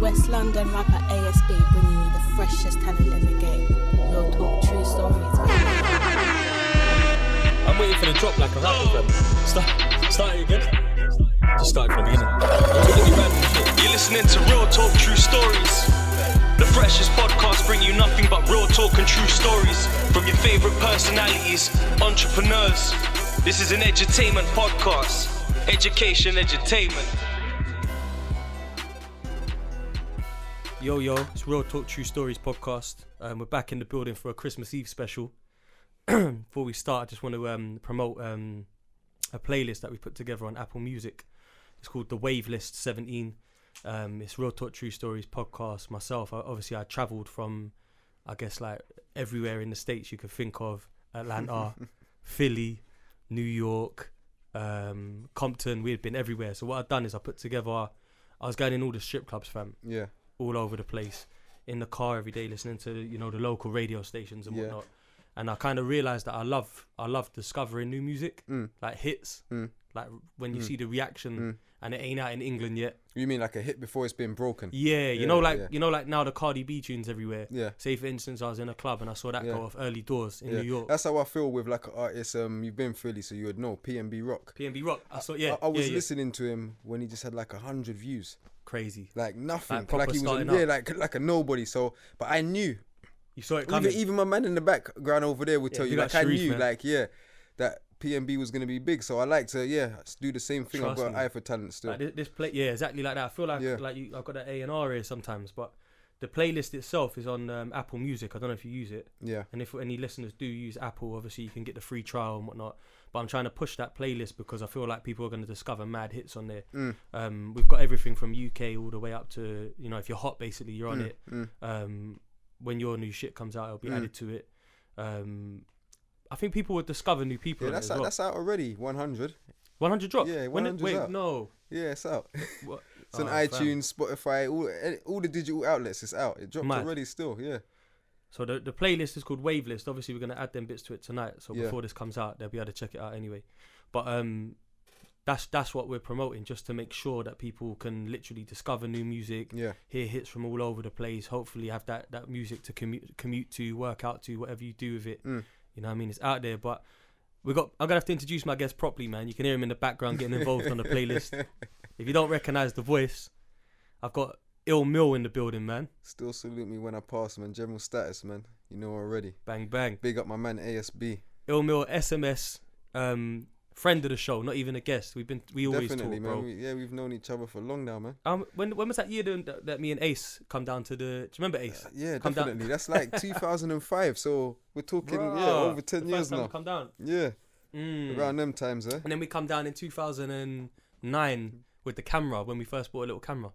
West London rapper ASB bringing you the freshest talent in the game. Real talk, true stories. I'm waiting for the drop like a rapper, fam. Start it again. Just start from the beginning. You're listening to Real Talk, True Stories. The freshest podcast bring you nothing but real talk and true stories from your favourite personalities, entrepreneurs. This is an edutainment podcast. Education, edutainment. Yo, it's Real Talk True Stories podcast. We're back in the building for a Christmas Eve special. Before we start, I just want to promote a playlist that we put together on Apple Music. It's called The Wave List 17. It's Real Talk True Stories podcast. Myself, I travelled from, I guess, like everywhere in the States you could think of. Atlanta, Philly, New York, Compton. We had been everywhere. So what I've done is I put together, I was going in all the strip clubs, fam. Yeah. All over the place, in the car every day, listening to the local radio stations and whatnot. And I kind of realised that I love discovering new music, like hits, like when you see the reaction and it ain't out in England yet. You mean like a hit before it's been broken? Yeah, like now the Cardi B tunes everywhere. Yeah. Say for instance, I was in a club and I saw that go off early doors in New York. That's how I feel with like an artist. You've been Philly, so you would know PNB Rock. PNB Rock. I saw. I was listening to him when he just had like 100 views. Crazy. Like nothing. Like he was like a nobody. So, but I knew. You saw it coming. Even my man in the background over there would tell you. Like Sharif, I knew, man. that PNB was gonna be big. So I like to do the same thing. I've got an eye for talent still. Like this play, exactly like that. I feel like I've got that A&R here sometimes, but the playlist itself is on Apple Music. I don't know if you use it. Yeah. And if any listeners do use Apple, obviously you can get the free trial and whatnot. But I'm trying to push that playlist because I feel like people are going to discover mad hits on there. We've got everything from UK all the way up to, if you're hot, basically, you're on it. When your new shit comes out, it'll be added to it. I think people would discover new people. Yeah, that's out already. 100. 100 dropped? Yeah, 100 out. No. Yeah, it's out. It's on iTunes, Spotify, all the digital outlets. It's out. It dropped already still, yeah. So the playlist is called Wave List. Obviously, we're going to add them bits to it tonight. So before this comes out, they'll be able to check it out anyway. But that's what we're promoting, just to make sure that people can literally discover new music, hear hits from all over the place, hopefully have that music to commute to, work out to, whatever you do with it. You know what I mean? It's out there, but I'm going to have to introduce my guest properly, man. You can hear him in the background getting involved on the playlist. If you don't recognise the voice, I've got Mill in the building, man. Still salute me when I pass, man. General status, man. You know already. Bang, bang. Big up my man, ASB. Mill S.M.S, friend of the show, not even a guest. We always definitely, talk, bro. Man. We've known each other for long now, man. When was that year that me and Ace come down to the? Do you remember Ace? Yeah, definitely. That's like 2005. So we're talking over 10 years now. Come down. Yeah. Around them times, eh? And then we come down in 2009 with the camera when we first bought a little camera,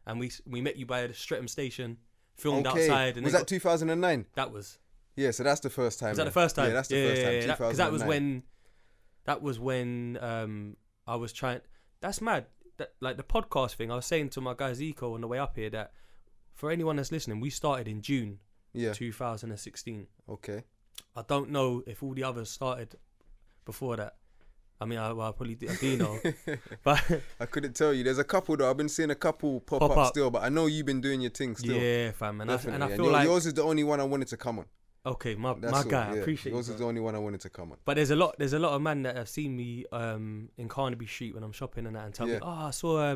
and we met you by the Streatham station, filmed outside. And was that 2009? That was. Yeah, so that's the first time. Was that the first time? Yeah, that's the first time. Because that was when I was trying. That's mad. Like the podcast thing. I was saying to my guy Zico on the way up here that for anyone that's listening, we started in June 2016. Okay. I don't know if all the others started before that. I mean, I probably do know. But I couldn't tell you. There's a couple though. I've been seeing a couple pop up still, but I know you've been doing your thing still. Yeah, fam. And I feel like yours is the only one I wanted to come on. Okay, my guy, I appreciate yours is the only one I wanted to come on. But there's a lot of men that have seen me in Carnaby Street when I'm shopping and that, and tell me, I saw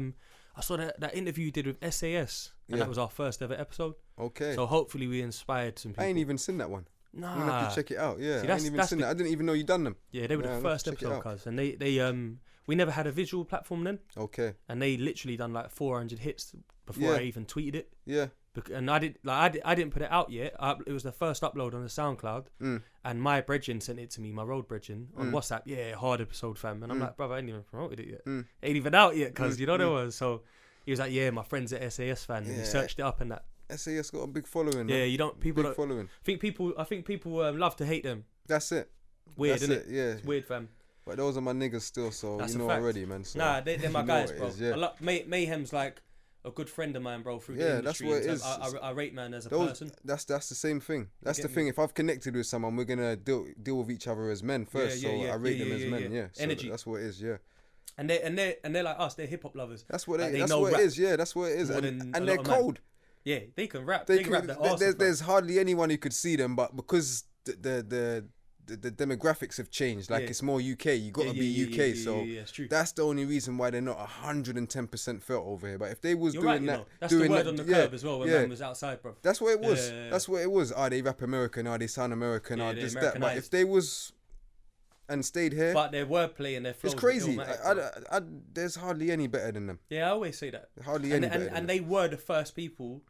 that interview you did with SAS, and that was our first ever episode. Okay. So hopefully we inspired some people. I ain't even seen that one. Nah. I'm gonna have to check it out. Yeah, I ain't even seen that. I didn't even know you done them. Yeah, they were the first episode, cuz, and they we never had a visual platform then. Okay. And they literally done like 400 hits before I even tweeted it. Yeah. And I didn't put it out yet. It was the first upload on the SoundCloud, and my brethren sent it to me, my road brethren, on WhatsApp. Yeah, hard episode, fam. And I'm like, brother, I ain't even promoted it yet. Ain't even out yet, cuz there was. So he was like, yeah, my friend's a SAS fan, and he searched it up and that. SAS got a big following. Yeah, man. People following. I think people love to hate them. That's it. Weird, isn't it? Yeah, it's weird, fam. But those are my niggas still, so that's you know already, man. So nah, they're my guys, bro. Mayhem's like a good friend of mine, bro. Through the industry. That's what it is. I rate man as a person. That's the same thing. That's the thing. If I've connected with someone, we're gonna deal with each other as men first. I rate them as men. Yeah. So energy. That's what it is. Yeah. And they're like us. They're hip hop lovers. That's what like, that's what it is. Yeah, that's what it is. And they're cold. Yeah, they can rap. They can rap their arse off. There's hardly anyone who could see them, but because the demographics have changed, like it's more UK. You got to be UK, so that's the only reason why they're not 110% felt over here. But if they was doing that, that's the word on the curb as well when man was outside, bro. That's what it was. That's what it was. They rap American? They sound American? This that? But if they was and stayed here, but their wordplay and their flow, it's crazy. There's hardly any better than them. Yeah, I always say that. Hardly any better. And they were the first people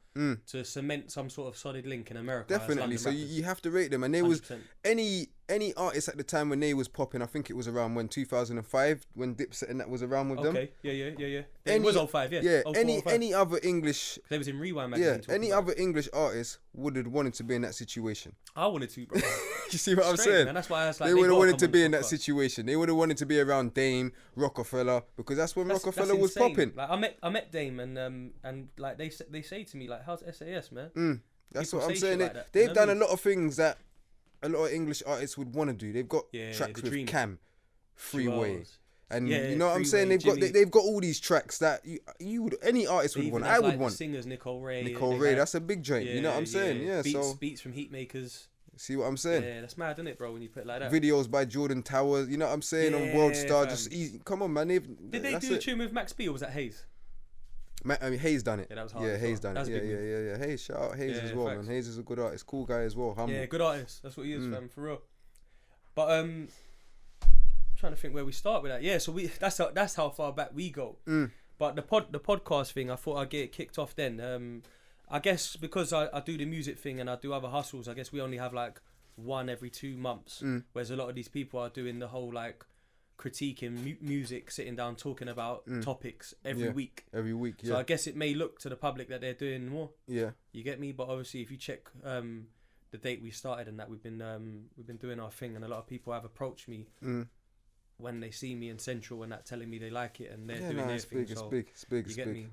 to cement some sort of solid link in America. Definitely. So you have to rate them. And there 100%. Was any artist at the time when they was popping. I think it was around 2005 when Dipset and that was around with them. Okay. Yeah. It was 05. Yeah. Yeah. 04, any other English. They was in Rewind magazine. Yeah. Any other English artist would have wanted to be in that situation. I wanted to, bro. You see what I'm saying? Man, that's why I was like, they would have wanted to be in that situation. They would have wanted to be around Dame, Rockefeller, because that's when Rockefeller was popping. Like I met Dame and like they say to me like, how's SAS, man? That's People what I'm saying. They've done a lot of things that a lot of English artists would want to do. They've got tracks with Cam, Freeway, and you know what I'm saying. They've got all these tracks that you would any artist would want. I would want. Singers Nicole Ray, that's a big joint. You know what I'm saying? Yeah. Beats from Heatmakers. See what I'm saying? Yeah, that's mad, isn't it, bro? When you put it like that. Videos by Jordan Towers. You know what I'm saying? On World Star, just easy. Come on, man. Did they do a tune with Max B or was that Hayes? Hayes done it. Yeah, that was hard. Yeah, Hayes done it. Yeah. Hayes, shout out Hayes as well, man. Hayes is a good artist, cool guy as well. Humble. Yeah, good artist. That's what he is, fam, for real. But I'm trying to think where we start with that. Yeah, so that's how far back we go. But the podcast thing, I thought I'd get it kicked off then. I guess because I do the music thing and I do other hustles, I guess we only have like one every 2 months. Whereas a lot of these people are doing the whole like critiquing music, sitting down talking about topics every week. Every week, yeah. So I guess it may look to the public that they're doing more. Yeah. You get me? But obviously if you check the date we started and that we've been doing our thing, and a lot of people have approached me when they see me in Central and that, telling me they like it and they're doing their thing. It's big. You get me?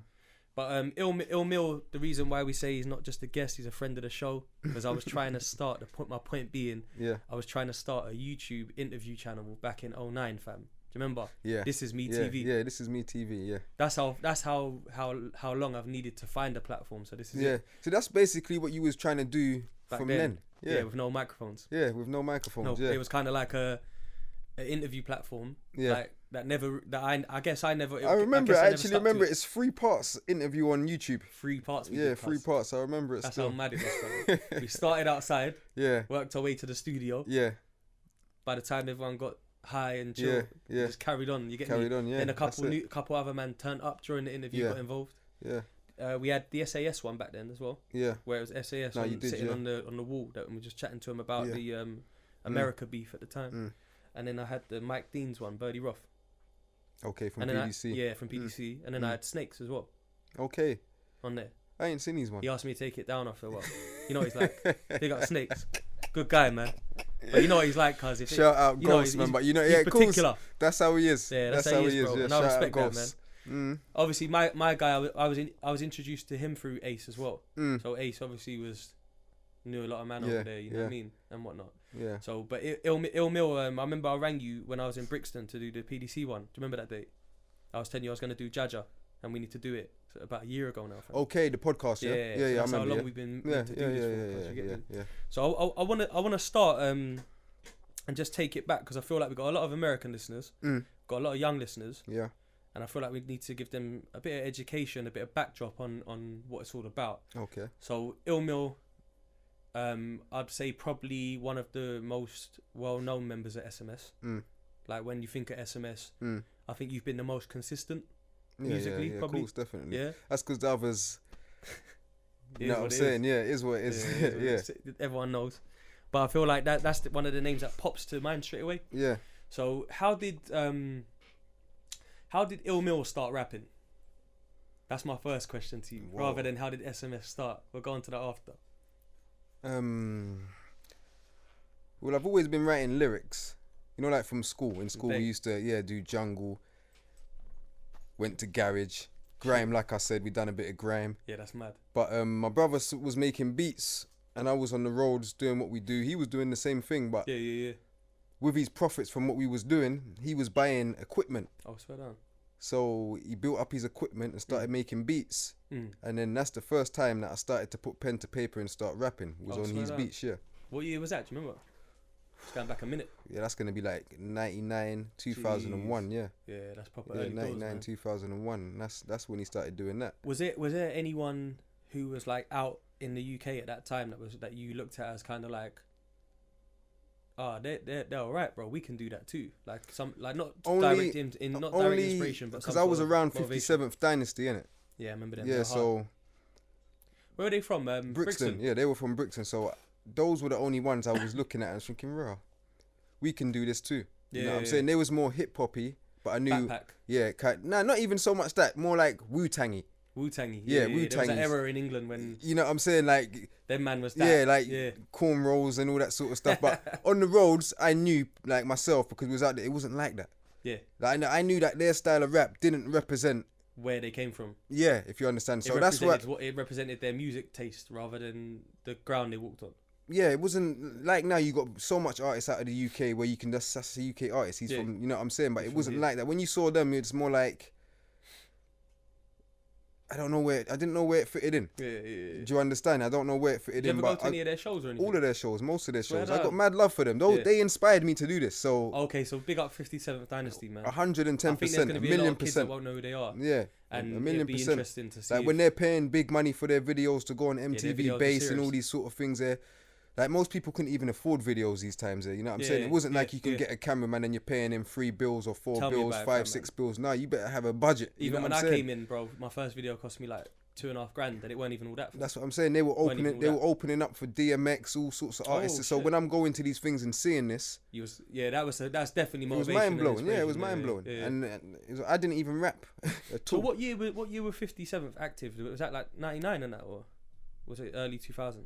But Ill Mill, the reason why we say he's not just a guest, he's a friend of the show, because I was trying to start, my point being, I was trying to start a YouTube interview channel back in 2009, fam. Do you remember? Yeah. This is me TV. Yeah, this is me TV, yeah. That's how long I've needed to find a platform, so this is it. So that's basically what you was trying to do back from then. Yeah, with no microphones. Yeah, with no microphones, It was kind of like an interview platform. Yeah. I actually remember it's 3 parts interview on YouTube. 3 parts. 3 parts. I remember it. That's still. how mad it was. We started outside. Yeah. Worked our way to the studio. Yeah. By the time everyone got high and chill, we just carried on. You get carried me? On. Yeah. Then a couple other men turned up during the interview, got involved. Yeah. We had the SAS one back then as well. Yeah. Where it was SAS sitting on the wall, that we were just chatting to him about the America beef at the time. And then I had the Mike Dean's one, Birdie Rough. Okay, from PDC. From PDC. And then I had Snakes as well. Okay. On there. I ain't seen these ones. He asked me to take it down after a while. You know what he's like. Big up Snakes. Good guy, man. But you know what he's like, cuz. Shout out Ghost, man. But you know, he's particular. Cool. That's how he is. Yeah, that's how he is, bro. Yeah, and I respect that, man. Obviously, my guy, I was introduced to him through Ace as well. So Ace obviously knew a lot of man over there, you know what I mean, and whatnot. Yeah. So, but Ill Mill, I remember I rang you when I was in Brixton to do the PDC one. Do you remember that date? I was telling you I was going to do Jaja, and we need to do it. So about a year ago now. Okay, the podcast. Yeah. So that's how long we've been to do this for. So I want to start and just take it back, because I feel like we've got a lot of American listeners, got a lot of young listeners. Yeah. And I feel like we need to give them a bit of education, a bit of backdrop on what it's all about. Okay. So Ill Mill, I'd say probably one of the most well-known members at SMS. Like when you think of SMS, I think you've been the most consistent musically, probably. Of course, definitely. Yeah. That's because the others, you know what I'm saying? Yeah, it is what it is. Yeah. Everyone knows. But I feel like that's one of the names that pops to mind straight away. Yeah. So how did Ill Mill start rapping? That's my first question to you. Whoa. Rather than how did SMS start? We'll go on to that after. Well, I've always been writing lyrics. You know, like from school. In school, we used to do jungle. Went to garage, grime. Like I said, we done a bit of grime. Yeah, that's mad. But my brother was making beats, and I was on the roads doing what we do. He was doing the same thing, but with his profits from what we was doing, he was buying equipment. Oh, swear down. So he built up his equipment and started making beats. And then that's the first time that I started to put pen to paper and start rapping. Was on his beats, yeah. What year was that? Do you remember? Just going back a minute. Yeah, that's gonna be like 99, 2001. Yeah. Yeah, that's proper. Yeah, early 99, doors, 2001. That's when he started doing that. Was there anyone who was like out in the UK at that time that you looked at as kind of like, they're alright, bro. We can do that too. Like not direct inspiration, but because I was around 57th Dynasty, innit? Yeah, I remember them. Yeah, so where are they from? Brixton. Yeah, they were from Brixton. So those were the only ones I was looking at and thinking, "Raw, we can do this too." You know what I'm saying? They was more hip hoppy, but I knew. Backpack. Yeah, not even so much that. More like Wu-Tangy. Wu-Tangy. Yeah, Wu-Tangy. There was an Wu-Tangy. era in England when. You know what I'm saying? Like. Them man was that. Yeah, like cornrows and all that sort of stuff. But on the roads, I knew, like myself, because we was out there, it wasn't like that. Yeah. Like, I knew that their style of rap didn't represent where they came from. Yeah, if you understand. So that's what it represented their music taste rather than the ground they walked on. Yeah, it wasn't like now you got so much artists out of the UK where you can just that's a UK artist. He's from, you know what I'm saying? But it wasn't like that. When you saw them, it's more like I didn't know where it fitted in. Yeah. Do you understand? I don't know where it fitted in. Did you ever go to any of their shows or anything? All of their shows, most of their shows. I got mad love for them. They inspired me to do this. So okay, so big up 57th Dynasty, man. 110%, a million % that won't know who they are. Yeah, and a million it'd be %. Interesting to see. Like when they're paying big money for their videos to go on MTV Base and all these sort of things there. Like most people couldn't even afford videos these times there. You know what I'm saying? It wasn't like you can get a cameraman and you're paying him 3 bills or 4 bills, 5, 6 bills. No, you better have a budget. Even when I came in, bro, my first video cost me like $2,500, and it weren't even all that. That's what I'm saying. They were opening up for DMX, all sorts of artists. So when I'm going to these things and seeing this, that's definitely motivation. It was mind blowing. Yeah, it was mind blowing. And I didn't even rap at all. So what year were 57th active? Was that like 99 and that, or was it early 2000s?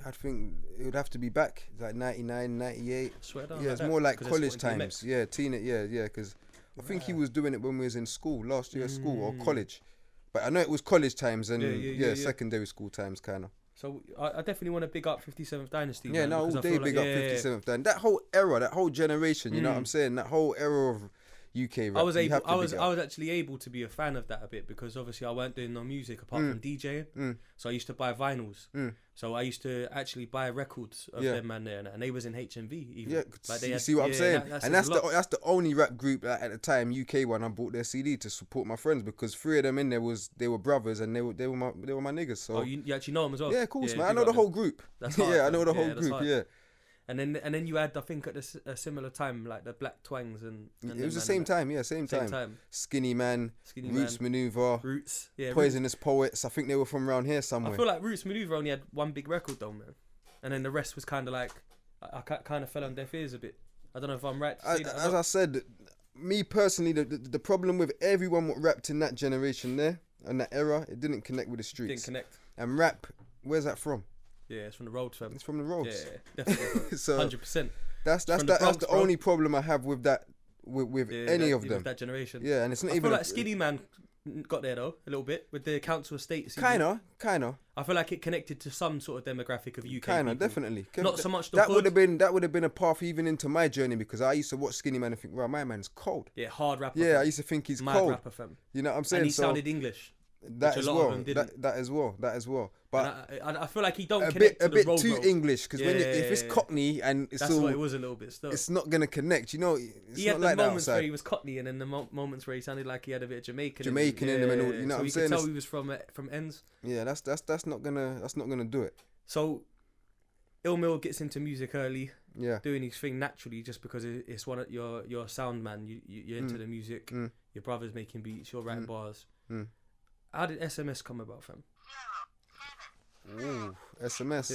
I think it would have to be back like 99, 98. Swear down. Yeah, it's more like college times. Yeah, because I think he was doing it when we was in school, last year of school or college. But I know it was college times and secondary school times kind of. So I definitely want to big up 57th Dynasty. Yeah, all day big up 57th Dynasty. That whole era, that whole generation, you know what I'm saying? That whole era of UK rap. I was actually able to be a fan of that a bit because obviously I weren't doing no music apart from DJing. So I used to buy vinyls. So I used to actually buy records of them man there, and they was in HMV even. Yeah, like you see what I'm saying? And that's the only rap group at the time, UK one, I bought their CD to support my friends because 3 of them in there they were brothers and they were my niggas. So you actually know them as well? Yeah, of course, man. I know the whole group. That's hard, I know the whole group. Yeah. And then you had, I think, at a similar time, like the Black Twangs and it was the same time. Yeah, same time. Skinny Man, Roots Maneuver, Poisonous Poets. I think they were from around here somewhere. I feel like Roots Maneuver only had one big record though, man. And then the rest was kind of like, I kind of fell on deaf ears a bit. I don't know if I'm right to say that. As I said, me personally, the problem with everyone what rapped in that generation there and that era, it didn't connect with the streets. Didn't connect. And rap, where's that from? Yeah, it's from the roads, fam. It's from the roads. Yeah, definitely. So 100%. That's the only problem I have with that, with any of them. With that generation. Yeah, and it's not I feel like Skinny Man got there though a little bit with the council estate. Kinda. I feel like it connected to some sort of demographic of UK. Kinda, definitely. Not so much the that would have been a path even into my journey because I used to watch Skinny Man and think, wow, my man's cold. Yeah, hard rapper. Yeah, I used to think he's mad cold. Rapper, fam. You know what I'm saying? And he sounded English. That as well. But I feel like he don't connect to the road too English because if it's Cockney and it's that's what it was a little bit still. It's not gonna connect, you know. He had the moments where he was Cockney and then the moments where he sounded like he had a bit of Jamaican in him and all. You know what I'm saying? So you could tell he was from ends. Yeah, that's not gonna do it. So, Mill gets into music early. Yeah, doing his thing naturally just because it's one of your sound man. You're into the music. Your brother's making beats. You're writing bars. How did SMS come about, fam? Ooh, SMS.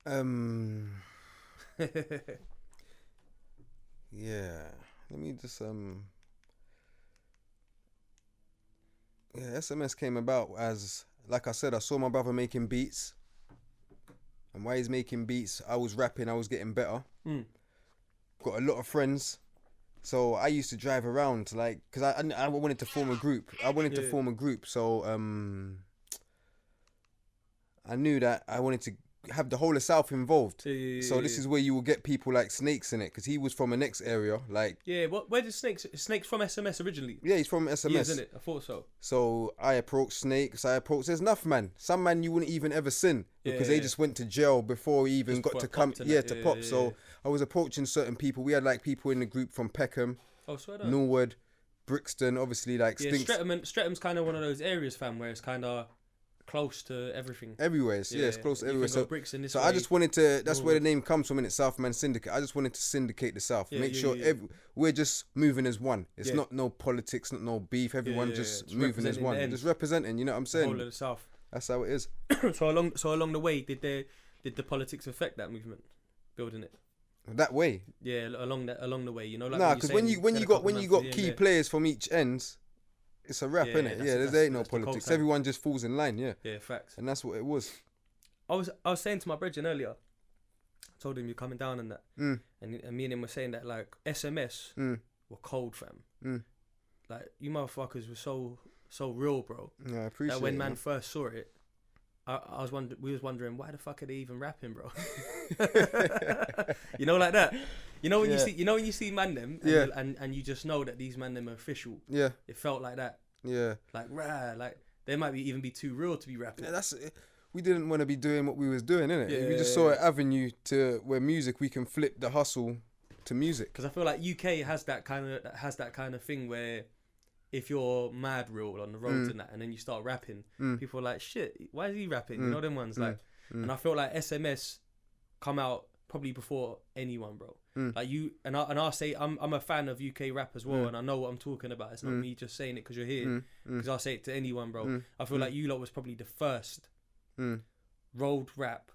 Yeah. Yeah. Let me just Yeah, SMS came about as, like I said, I saw my brother making beats, and while he's making beats, I was rapping. I was getting better. Got a lot of friends. So I used to drive around, like, because I wanted to form a group. So I knew that I wanted to have the whole of South involved. So this is where you will get people like Snakes in it, because he was from a next area. Like, yeah, where did Snakes from SMS originally? Yeah, he's from SMS. He is, isn't it? I thought so. So I approached Snakes. There's enough, man. Some man you wouldn't even ever seen, because they just went to jail before he even got to come. To pop. So I was approaching certain people. We had like people in the group from Peckham, Norwood, Brixton, obviously like Stinks. Streatham's kind of one of those areas, fam, where it's kind of close to everything. Everywhere, it's close to everywhere. So way, I just wanted to. That's where the name comes from, in it, Southman Syndicate. I just wanted to syndicate the South, make sure we're just moving as one. It's not no politics, not no beef. Everyone just moving as one, just representing. You know what I'm saying? The whole of the South. That's how it is. So along the way, did the politics affect that movement, building it? That way, yeah, along the way, you know, like because when you got key players from each ends, it's a rap, innit? There ain't no politics. Everyone just falls in line, yeah, facts. And that's what it was. I was saying to my brethren earlier, I told him you're coming down and that, and me and him were saying that like SMS were cold, fam. Like you motherfuckers were so real, bro. Yeah, I appreciate that when it, man first saw it. We was wondering why the fuck are they even rapping, bro? You know, like that. You know when you see man them, and you just know that these man them are official. Yeah, it felt like that. Yeah, like like they might even be too real to be rapping. Yeah, we didn't want to be doing what we was doing, innit? Yeah, we just saw an avenue to where music, we can flip the hustle to music. Because I feel like UK has that kind of thing where, if you're mad real on the roads and that, and then you start rapping, people are like, shit, why is he rapping? You know them ones, like, and I feel like SMS come out probably before anyone, bro. Like you, and I'll say I'm a fan of UK rap as well, and I know what I'm talking about. It's not me just saying it because you're here, because I'll say it to anyone, bro. I feel like you lot was probably the first road rap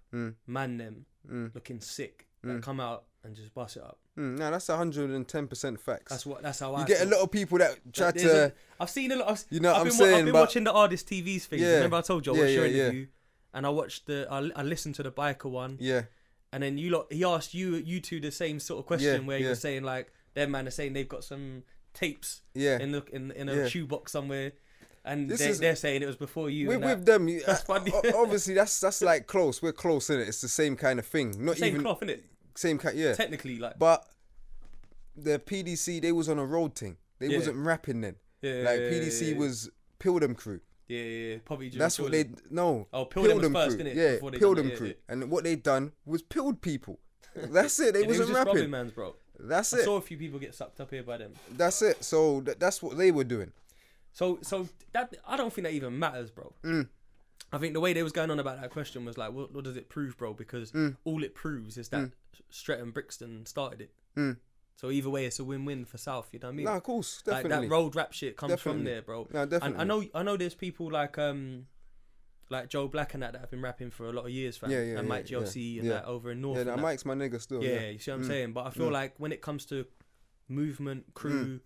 man them looking sick that come out and just bust it up. No, that's 110% facts. That's how I get a lot of people that try to. I've seen a lot of. You know what I'm saying? I've been watching the Artist TV's thing. Yeah, remember I told you I watched your interview, and I watched I listened to the biker one. Yeah. And then he asked you two the same sort of question where he was saying like, their man are saying they've got some tapes in a shoebox somewhere. And they're saying it was before you. With them, that's funny. Obviously, that's like close. We're close, innit? It's the same kind of thing. Same cloth, innit? Same kind, yeah. Technically, like. But the PDC, they was on a road thing. They wasn't rapping then. PDC was Pilgrim Crew. Yeah. Probably. That's what they Pilgrim was first, Crew. innit? Yeah, Pilgrim Crew. And what they done was pilled people. That's it. They wasn't rapping. Robbing mans, bro. That's I it. saw a few people get sucked up here by them. That's it. So that's what they were doing. So that I don't think that even matters, bro. I think the way they was going on about that question was like, what does it prove, bro? Because all it proves is that Streatham Brixton started it. So either way, it's a win-win for South. You know what I mean? No, of course, definitely. Like that road rap shit comes from there, bro. No, definitely. And I know there's people like Joe Black and that have been rapping for a lot of years, fam. And Mike GLC and that over in North. Yeah, Mike's my nigga still. Yeah, you see what I'm saying? But I feel like when it comes to movement, crew,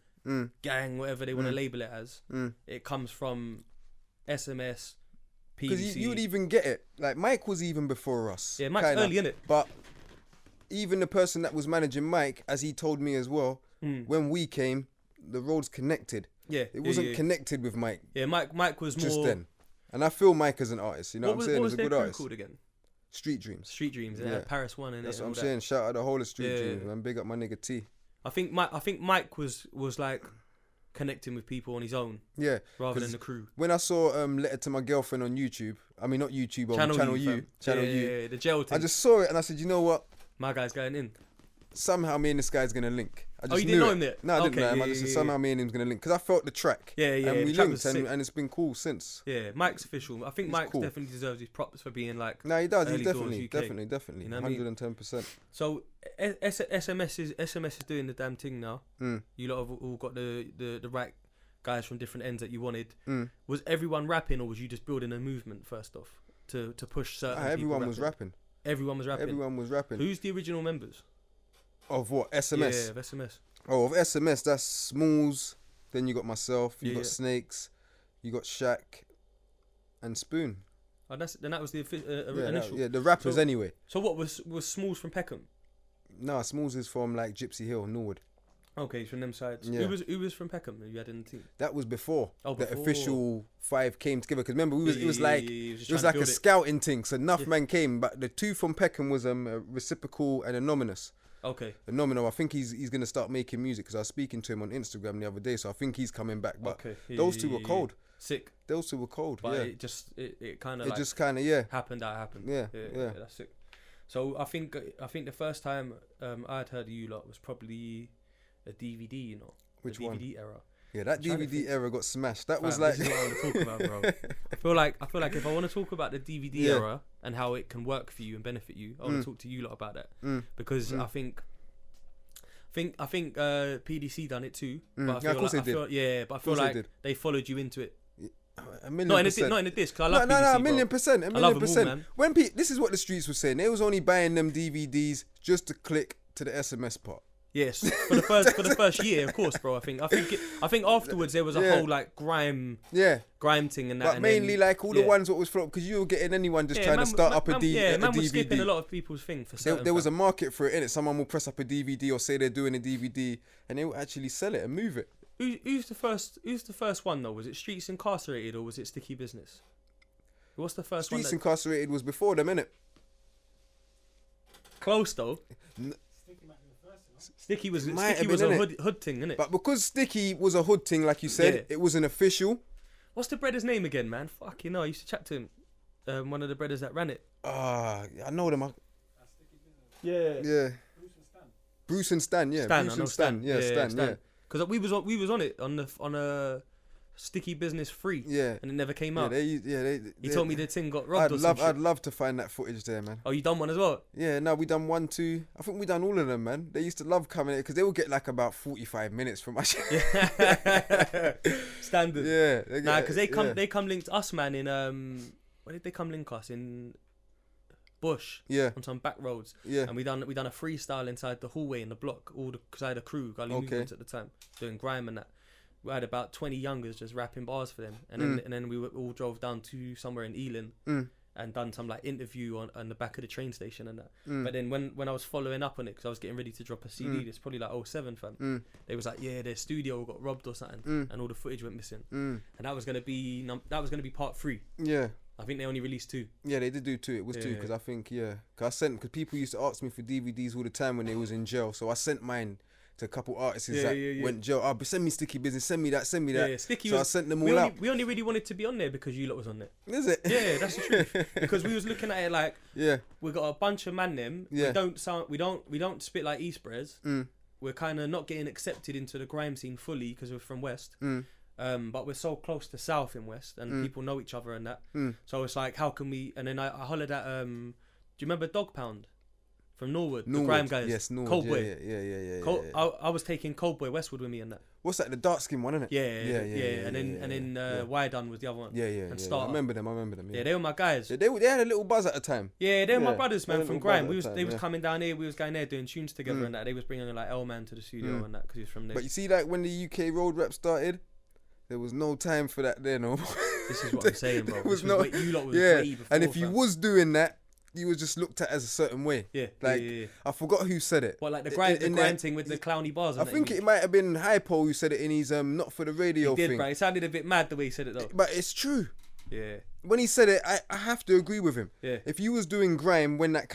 gang, whatever they want to label it as, it comes from SMS, PDC. Because you would even get it. Like Mike was even before us. Yeah, Mike's early, innit? But even the person that was managing Mike, as he told me as well, when we came, the roads connected. Yeah, it wasn't connected with Mike. Yeah, Mike was just more. Then, and I feel Mike as an artist. You know what I'm saying? What was He's a their good artist. called again? Street Dreams. Street Dreams. Yeah, Paris One. That's what I'm saying. Shout out the whole of Street Dreams, man. Big up my nigga T. I think Mike was like connecting with people on his own. Yeah. Rather than the crew. When I saw Letter to My Girlfriend on YouTube, I mean not YouTube, Channel U. Yeah, the jail thing. I just saw it and I said, you know what? My guy's going in. Somehow me and this guy's gonna link. I just you didn't know him there? No, I didn't know him. I just said somehow me and him's gonna link because I felt the track. Yeah. And we linked, and it's been cool since. Yeah, Mike's official. I think Mike definitely deserves his props for being like. No, he does. He's definitely, you know 110%. So SMS is doing the damn thing now. You lot have all got the right guys from different ends that you wanted. Was everyone rapping, or was you just building a movement first off to push certain? Everyone was rapping. Everyone was rapping. Everyone was rapping. Who's the original members? Of what? SMS? Yeah, of SMS. Oh, of SMS, that's Smalls. Then you got myself. You got Snakes. You got Shaq. And Spoon. Oh, then that was the initial. The rappers anyway. So what was Smalls from Peckham? No, Smalls is from like Gypsy Hill, Norwood. Okay, from them sides. Yeah. Who was from Peckham you had in the team? That was before the before. official 5 came together. Because remember, it was like a it. scouting thing. So enough man came, but the 2 from Peckham was a Reciprocal and Anonymous. Okay. Anonymous, I think he's gonna start making music because I was speaking to him on Instagram the other day. So I think he's coming back. But those 2 were cold. Sick. Those 2 were cold. But yeah. it kind of happened. That happened. Yeah. That's sick. So I think the first time I'd heard of you lot was probably a DVD, you know. Which the one? DVD era. Yeah, that DVD era got smashed. That was this is what I want to talk about, bro. I feel like if I want to talk about the DVD era and how it can work for you and benefit you, I want to talk to you lot about that because I think PDC done it too. But I feel like they followed you into it. A million not in a disc. I love PDC, a million percent. man. When this is what the streets were saying, they was only buying them DVDs just to click to the SMS part. Yes, for the first year, of course, bro. I think afterwards there was a whole like grime thing and that. But and mainly then, like all the ones what was flop because you were getting anyone just trying to start up a DVD. Yeah, man was skipping a lot of people's thing for certain. There was a market for it, innit? Someone will press up a DVD or say they're doing a DVD, and they will actually sell it and move it. Who's the first one though? Was it Streets Incarcerated or was it Sticky Business? What's the first one? Streets Incarcerated was before them, innit? Close though. Sticky was a hood thing, innit? But because Sticky was a hood thing, like you said, it wasn't official. What's the brother's name again, man? Fuck, you know, I used to chat to him. One of the brothers that ran it. I know them. Yeah. Bruce and Stan, yeah. Stan. Because we was on it on a Sticky Business 3. Yeah. And it never came out. He told me the thing got robbed I'd love to find that footage there, man. Oh, you done one as well? Yeah, no, we done 1, 2. I think we done all of them, man. They used to love coming in because they would get like about 45 minutes from us. Standard. Yeah. Because they come linked us, man, in where did they come link us? In Bush. Yeah. On some back roads. Yeah. And we done a freestyle inside the hallway in the block, because I had a crew, Gully Movements at the time, doing grime and that. We had about 20 youngers just rapping bars for them, and then we all drove down to somewhere in Ealing and done some like interview on the back of the train station and that. But then when I was following up on it, because I was getting ready to drop a CD, it's probably like 07, fam. They was like, yeah, their studio got robbed or something, and all the footage went missing, and that was gonna be part 3. Yeah. I think they only released 2. Yeah, they did do 2. It was 2 because I think because people used to ask me for DVDs all the time when they was in jail, so I sent mine to a couple artists that went jail. But send me Sticky Business, send me that. Yeah, Sticky so I sent them all out. We only really wanted to be on there because you lot was on there. Is it? Yeah, that's the truth. Because we was looking at it like, we got a bunch of man them. Yeah. We don't spit like East Bres. We're kind of not getting accepted into the grime scene fully because we're from West. But we're so close to South in West, and people know each other and that. So it's like, how can we? And then I hollered at do you remember Dog Pound from Norwood, the grime guys? Yes, Norwood. Cold Boy. Yeah. I was taking Cold Boy Westwood with me and that. What's that? The dark skin one, isn't it? Yeah. And then Wydun was the other one. Yeah. And Starter. I remember them. Yeah, they were my guys. Yeah, they had a little buzz at the time. Yeah, they were my brothers, man, from grime. They was coming down here. We was going there doing tunes together and that. They was bringing like L-Man to the studio and that because he was from there. But you see, like when the UK road rap started, there was no time for that there no more. This is what I'm saying, bro. You lot was way before, and if you was doing that, you was just looked at as a certain way. Yeah. I forgot who said it. What, like the grime thing with the clowny bars? I think it might have been Hypo who said it in his not for the radio thing. Bro. It sounded a bit mad the way he said it though. But it's true. Yeah. When he said it, I have to agree with him. Yeah. If you was doing grime when that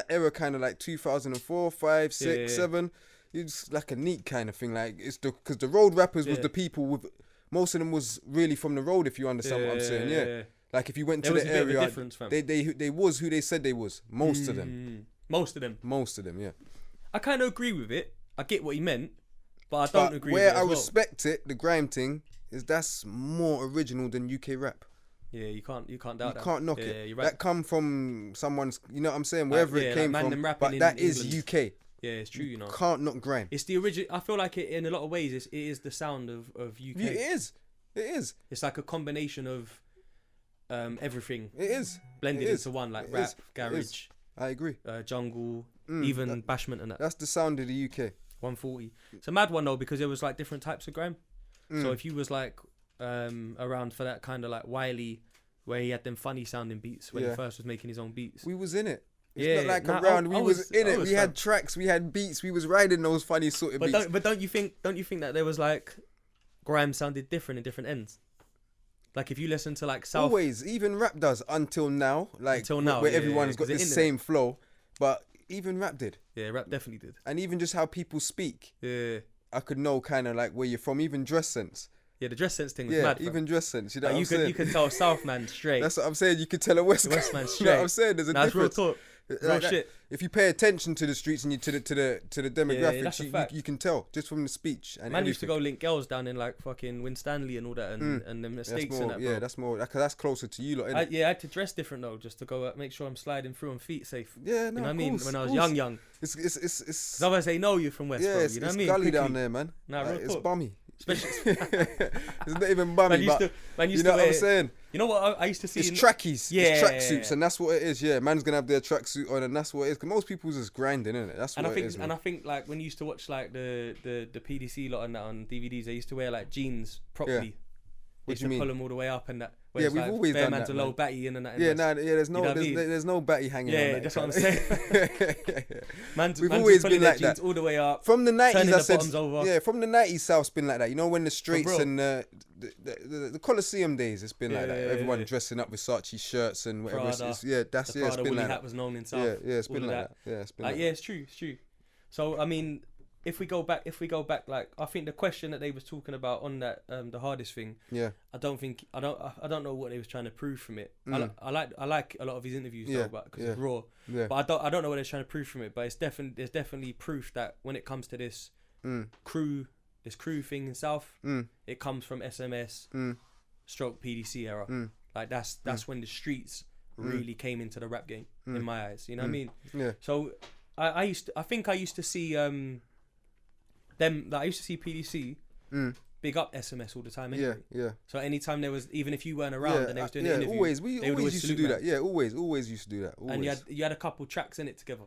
era kind of like 2004, 5, 6, 7, it's like a neat kind of thing. Like because the road rappers was the people with. Most of them was really from the road, if you understand what I'm saying. Yeah. Like if you went to the area, they was who they said they was. Most of them. Most of them, yeah. I kind of agree with it. I get what he meant, but I don't agree with it. Where I respect it, the grime thing, is that's more original than UK rap. Yeah, you can't doubt that. You can't knock it. Yeah, you're right. That come from someone's, you know what I'm saying, wherever it came from. But that is UK. Yeah, it's true, you know. Can't knock grime. It's the original. I feel like it in a lot of ways. It is the sound of UK. It is. It's like a combination of everything. It is blended into one, like rap, garage. I agree. Jungle, even bashment and that. That's the sound of the UK. 140. It's a mad one though because there was like different types of grime. So if you was like around for that kind of like Wiley, where he had them funny sounding beats when he first was making his own beats. We was in it. It's not like around. We was in it. We had tracks. We had beats. We was riding those funny sort of beats. But don't you think that there was like grime sounded different in different ends? Like if you listen to like South, always, even rap does until now. Like where everyone's got the same flow, but even rap did. Yeah, rap definitely did. And even just how people speak. Yeah, I could know kind of like where you're from. Even dress sense. Yeah, the dress sense thing was mad. Yeah, even dress sense. You know like what I'm saying? You could tell South man straight. That's what I'm saying. You could tell a West man straight. You know what I'm saying? There's a difference. Real talk. Real shit. If you pay attention to the streets and to the demographics, you can tell just from the speech. And man used to go link girls down in like fucking Winstanley and all that, and the mistakes and that. Bro. Yeah, that's more. That's closer to you, lot. I had to dress different though, just to go make sure I'm sliding through on feet safe. Yeah, no, you know what I mean? When I was young. It's. Because otherwise they know you from West. Yeah, bro, you know what I mean? It's gully down there, man. Nah, real it's talk. bummy. Especially, it's not even bummy, but you know what I'm saying. You know what I used to see? It's trackies, it's tracksuits, and that's what it is. Yeah, man's gonna have their tracksuit on, and that's what it is. Cause most people's just grinding, isn't it? That's what it is. And I think like when you used to watch like the PDC lot and that on DVDs, they used to wear like jeans properly. Yeah. What do you mean? Pull them all the way up and that. Yeah, we've always done that. A low batty in and that. Yeah, there's no batty hanging on that. Yeah, that's what I'm saying. We've always been like that. All the way up. From the 90s, I said, over. Yeah, from the 90s, South's been like that. You know, when the streets and the Coliseum days, it's been like that. Everyone dressing up Versace shirts and whatever. It's been like that. Hat was known in South. Yeah, it's been like that. Yeah, it's been like that. Yeah, it's true. So, I mean, if we go back, like I think the question that they was talking about on that the hardest thing. Yeah. I don't know what they was trying to prove from it. I like a lot of his interviews though, because it's raw. Yeah. But I don't know what they're trying to prove from it. But there's definitely proof that when it comes to this crew thing in South, it comes from SMS, stroke PDC era. Like that's when the streets really came into the rap game in my eyes. You know what I mean? Yeah. So I used to see them. Like I used to see PDC big up SMS all the time. Anyway. Yeah. So anytime there was, even if you weren't around and they was doing an interview, we always used to do that. Yeah, always used to do that. Always. And you had a couple tracks in it together,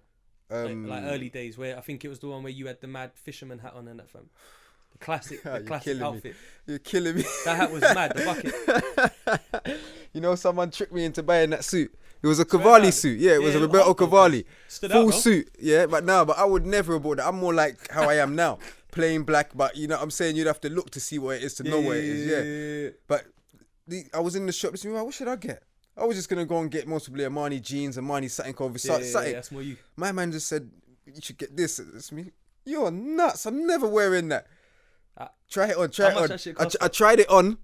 like early days where I think it was the one where you had the mad fisherman hat on and that fam. The classic outfit. You're killing me. That hat was mad. The bucket. You know, someone tricked me into buying that suit. It was a Cavalli suit. Yeah, it was a Roberto Cavalli. Full suit. Yeah, but I would never have bought that. I'm more like how I am now. Plain black, but you know what I'm saying? You'd have to look to see what it is to know what it is. Yeah. But I was in the shop listening, what should I get? I was just going to go and get possibly Armani jeans, Armani something over something. Yeah, that's more you. My man just said, you should get this. It's me. You're nuts. I'm never wearing that. Try it on. I tried it on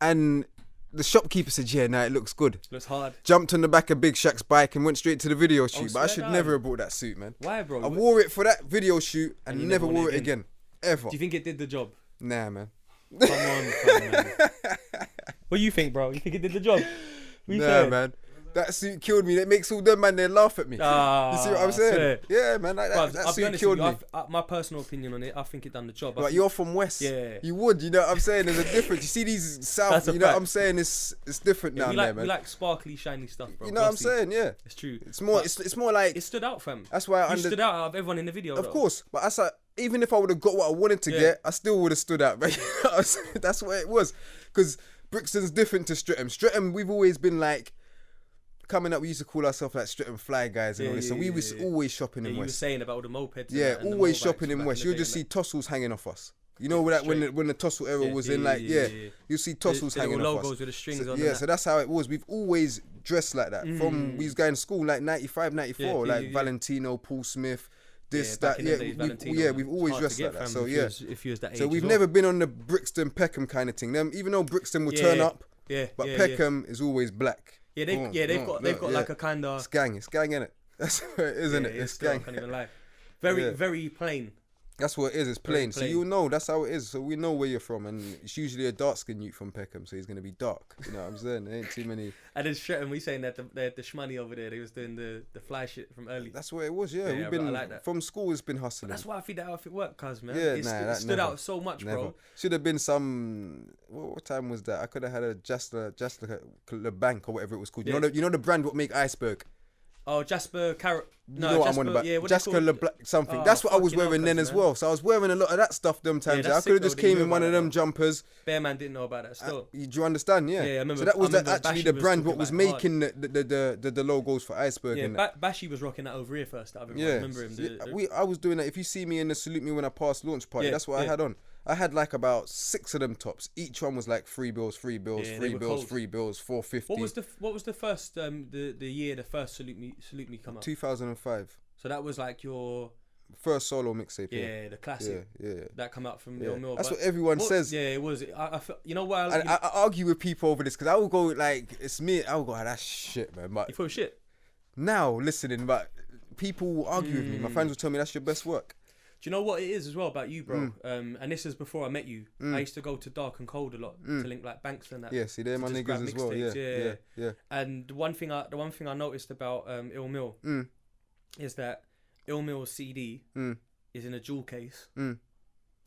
and the shopkeeper said, it looks good. Looks hard. Jumped on the back of Big Shaq's bike and went straight to the video shoot. But I should never have bought that suit, man. Why, bro? I wore it for that video shoot and never wore it again. Ever. Do you think it did the job? Nah, man. Come on, man. What do you think, bro? You think it did the job? Nah, man. That suit killed me. It makes all them man there laugh at me. You see what I'm saying? Yeah, man. That suit killed me. My personal opinion on it, I think it done the job. But you're from West. Yeah. You would. You know what I'm saying? There's a difference. You see these South. You know what I'm saying? It's different down there, man. We like sparkly, shiny stuff, bro. You know what I'm saying? Yeah. It's true. It's more like it stood out, fam. That's why you stood out of everyone in the video. Of course, but that's like, even if I would have got what I wanted to get, I still would have stood out. But that's what it was. Because Brixton's different to Streatham. Streatham, we've always been like. Coming up, we used to call ourselves like Streatham Fly guys and all this. So we was always shopping in West. You were saying about all the mopeds. Yeah, always shopping in West. You'll just see tussles hanging off us. You know that when the tussle era was in, like you see tussles hanging off us. Logos with the strings on. Yeah, so that's how it was. We've always dressed like that. From we was going to school like 95, 94, like Valentino, Paul Smith. This, that, we've always dressed like that. So if you was that age. So we've never been on the Brixton Peckham kind of thing. Them, even though Brixton will turn up, but Peckham is always black. Yeah, they've got like a kind of... It's gang, innit? That's what it is, isn't it? It's gang. I can't even lie. Very plain. That's what it is, it's plain. So you'll know, that's how it is. So we know where you're from, and it's usually a dark-skinned youth from Peckham, so he's going to be dark. You know what I'm saying? There ain't too many... And then Stretton, we saying that the shmoney over there, they was doing the fly shit from early. That's what it was, yeah. We've been, like from school, it's been hustling. But that's why I think that outfit worked, cuz, man. Yeah, it stood out so much, bro. Should have been some... What time was that? I could have had a just the bank or whatever it was called. You know the brand what make iceberg? Oh, Jasper Carrot. No, you know what Jasper, I'm on about. Yeah, Jasper LeBlanc something. That's what I was wearing then as well. So I was wearing a lot of that stuff them times. I could have just came in one of them jumpers. Bearman didn't know about that still. Do you understand? Yeah. Yeah, I remember. So that was actually the brand what was making the the logos for Iceberg. Yeah, Bashy was rocking that over here first. I remember him. I was doing that. If you see me in the Salute Me When I Pass launch party, that's what I had on. I had like about 6 of them tops. Each one was like 3 bills, 3 bills, 3 bills, 3 bills, 450. What was the first the year the first Salute Me come out? 2005. So that was like your first solo mixtape. Yeah, the classic. Yeah. That come out from Mill. That's what everyone says. Yeah, it was. I you know what? I argue with people over this because I will go like it's me. I will go, that's shit, man. But you thought shit. Now listening, but people will argue with me. My friends will tell me that's your best work. Do you know what it is as well about you, bro? And this is before I met you. I used to go to Dark and Cold a lot to link like Banks and that. Yeah, see, they're my niggas as well. Yeah. And the one thing I noticed about Ill Mill is that Ill Mill's CD is in a jewel case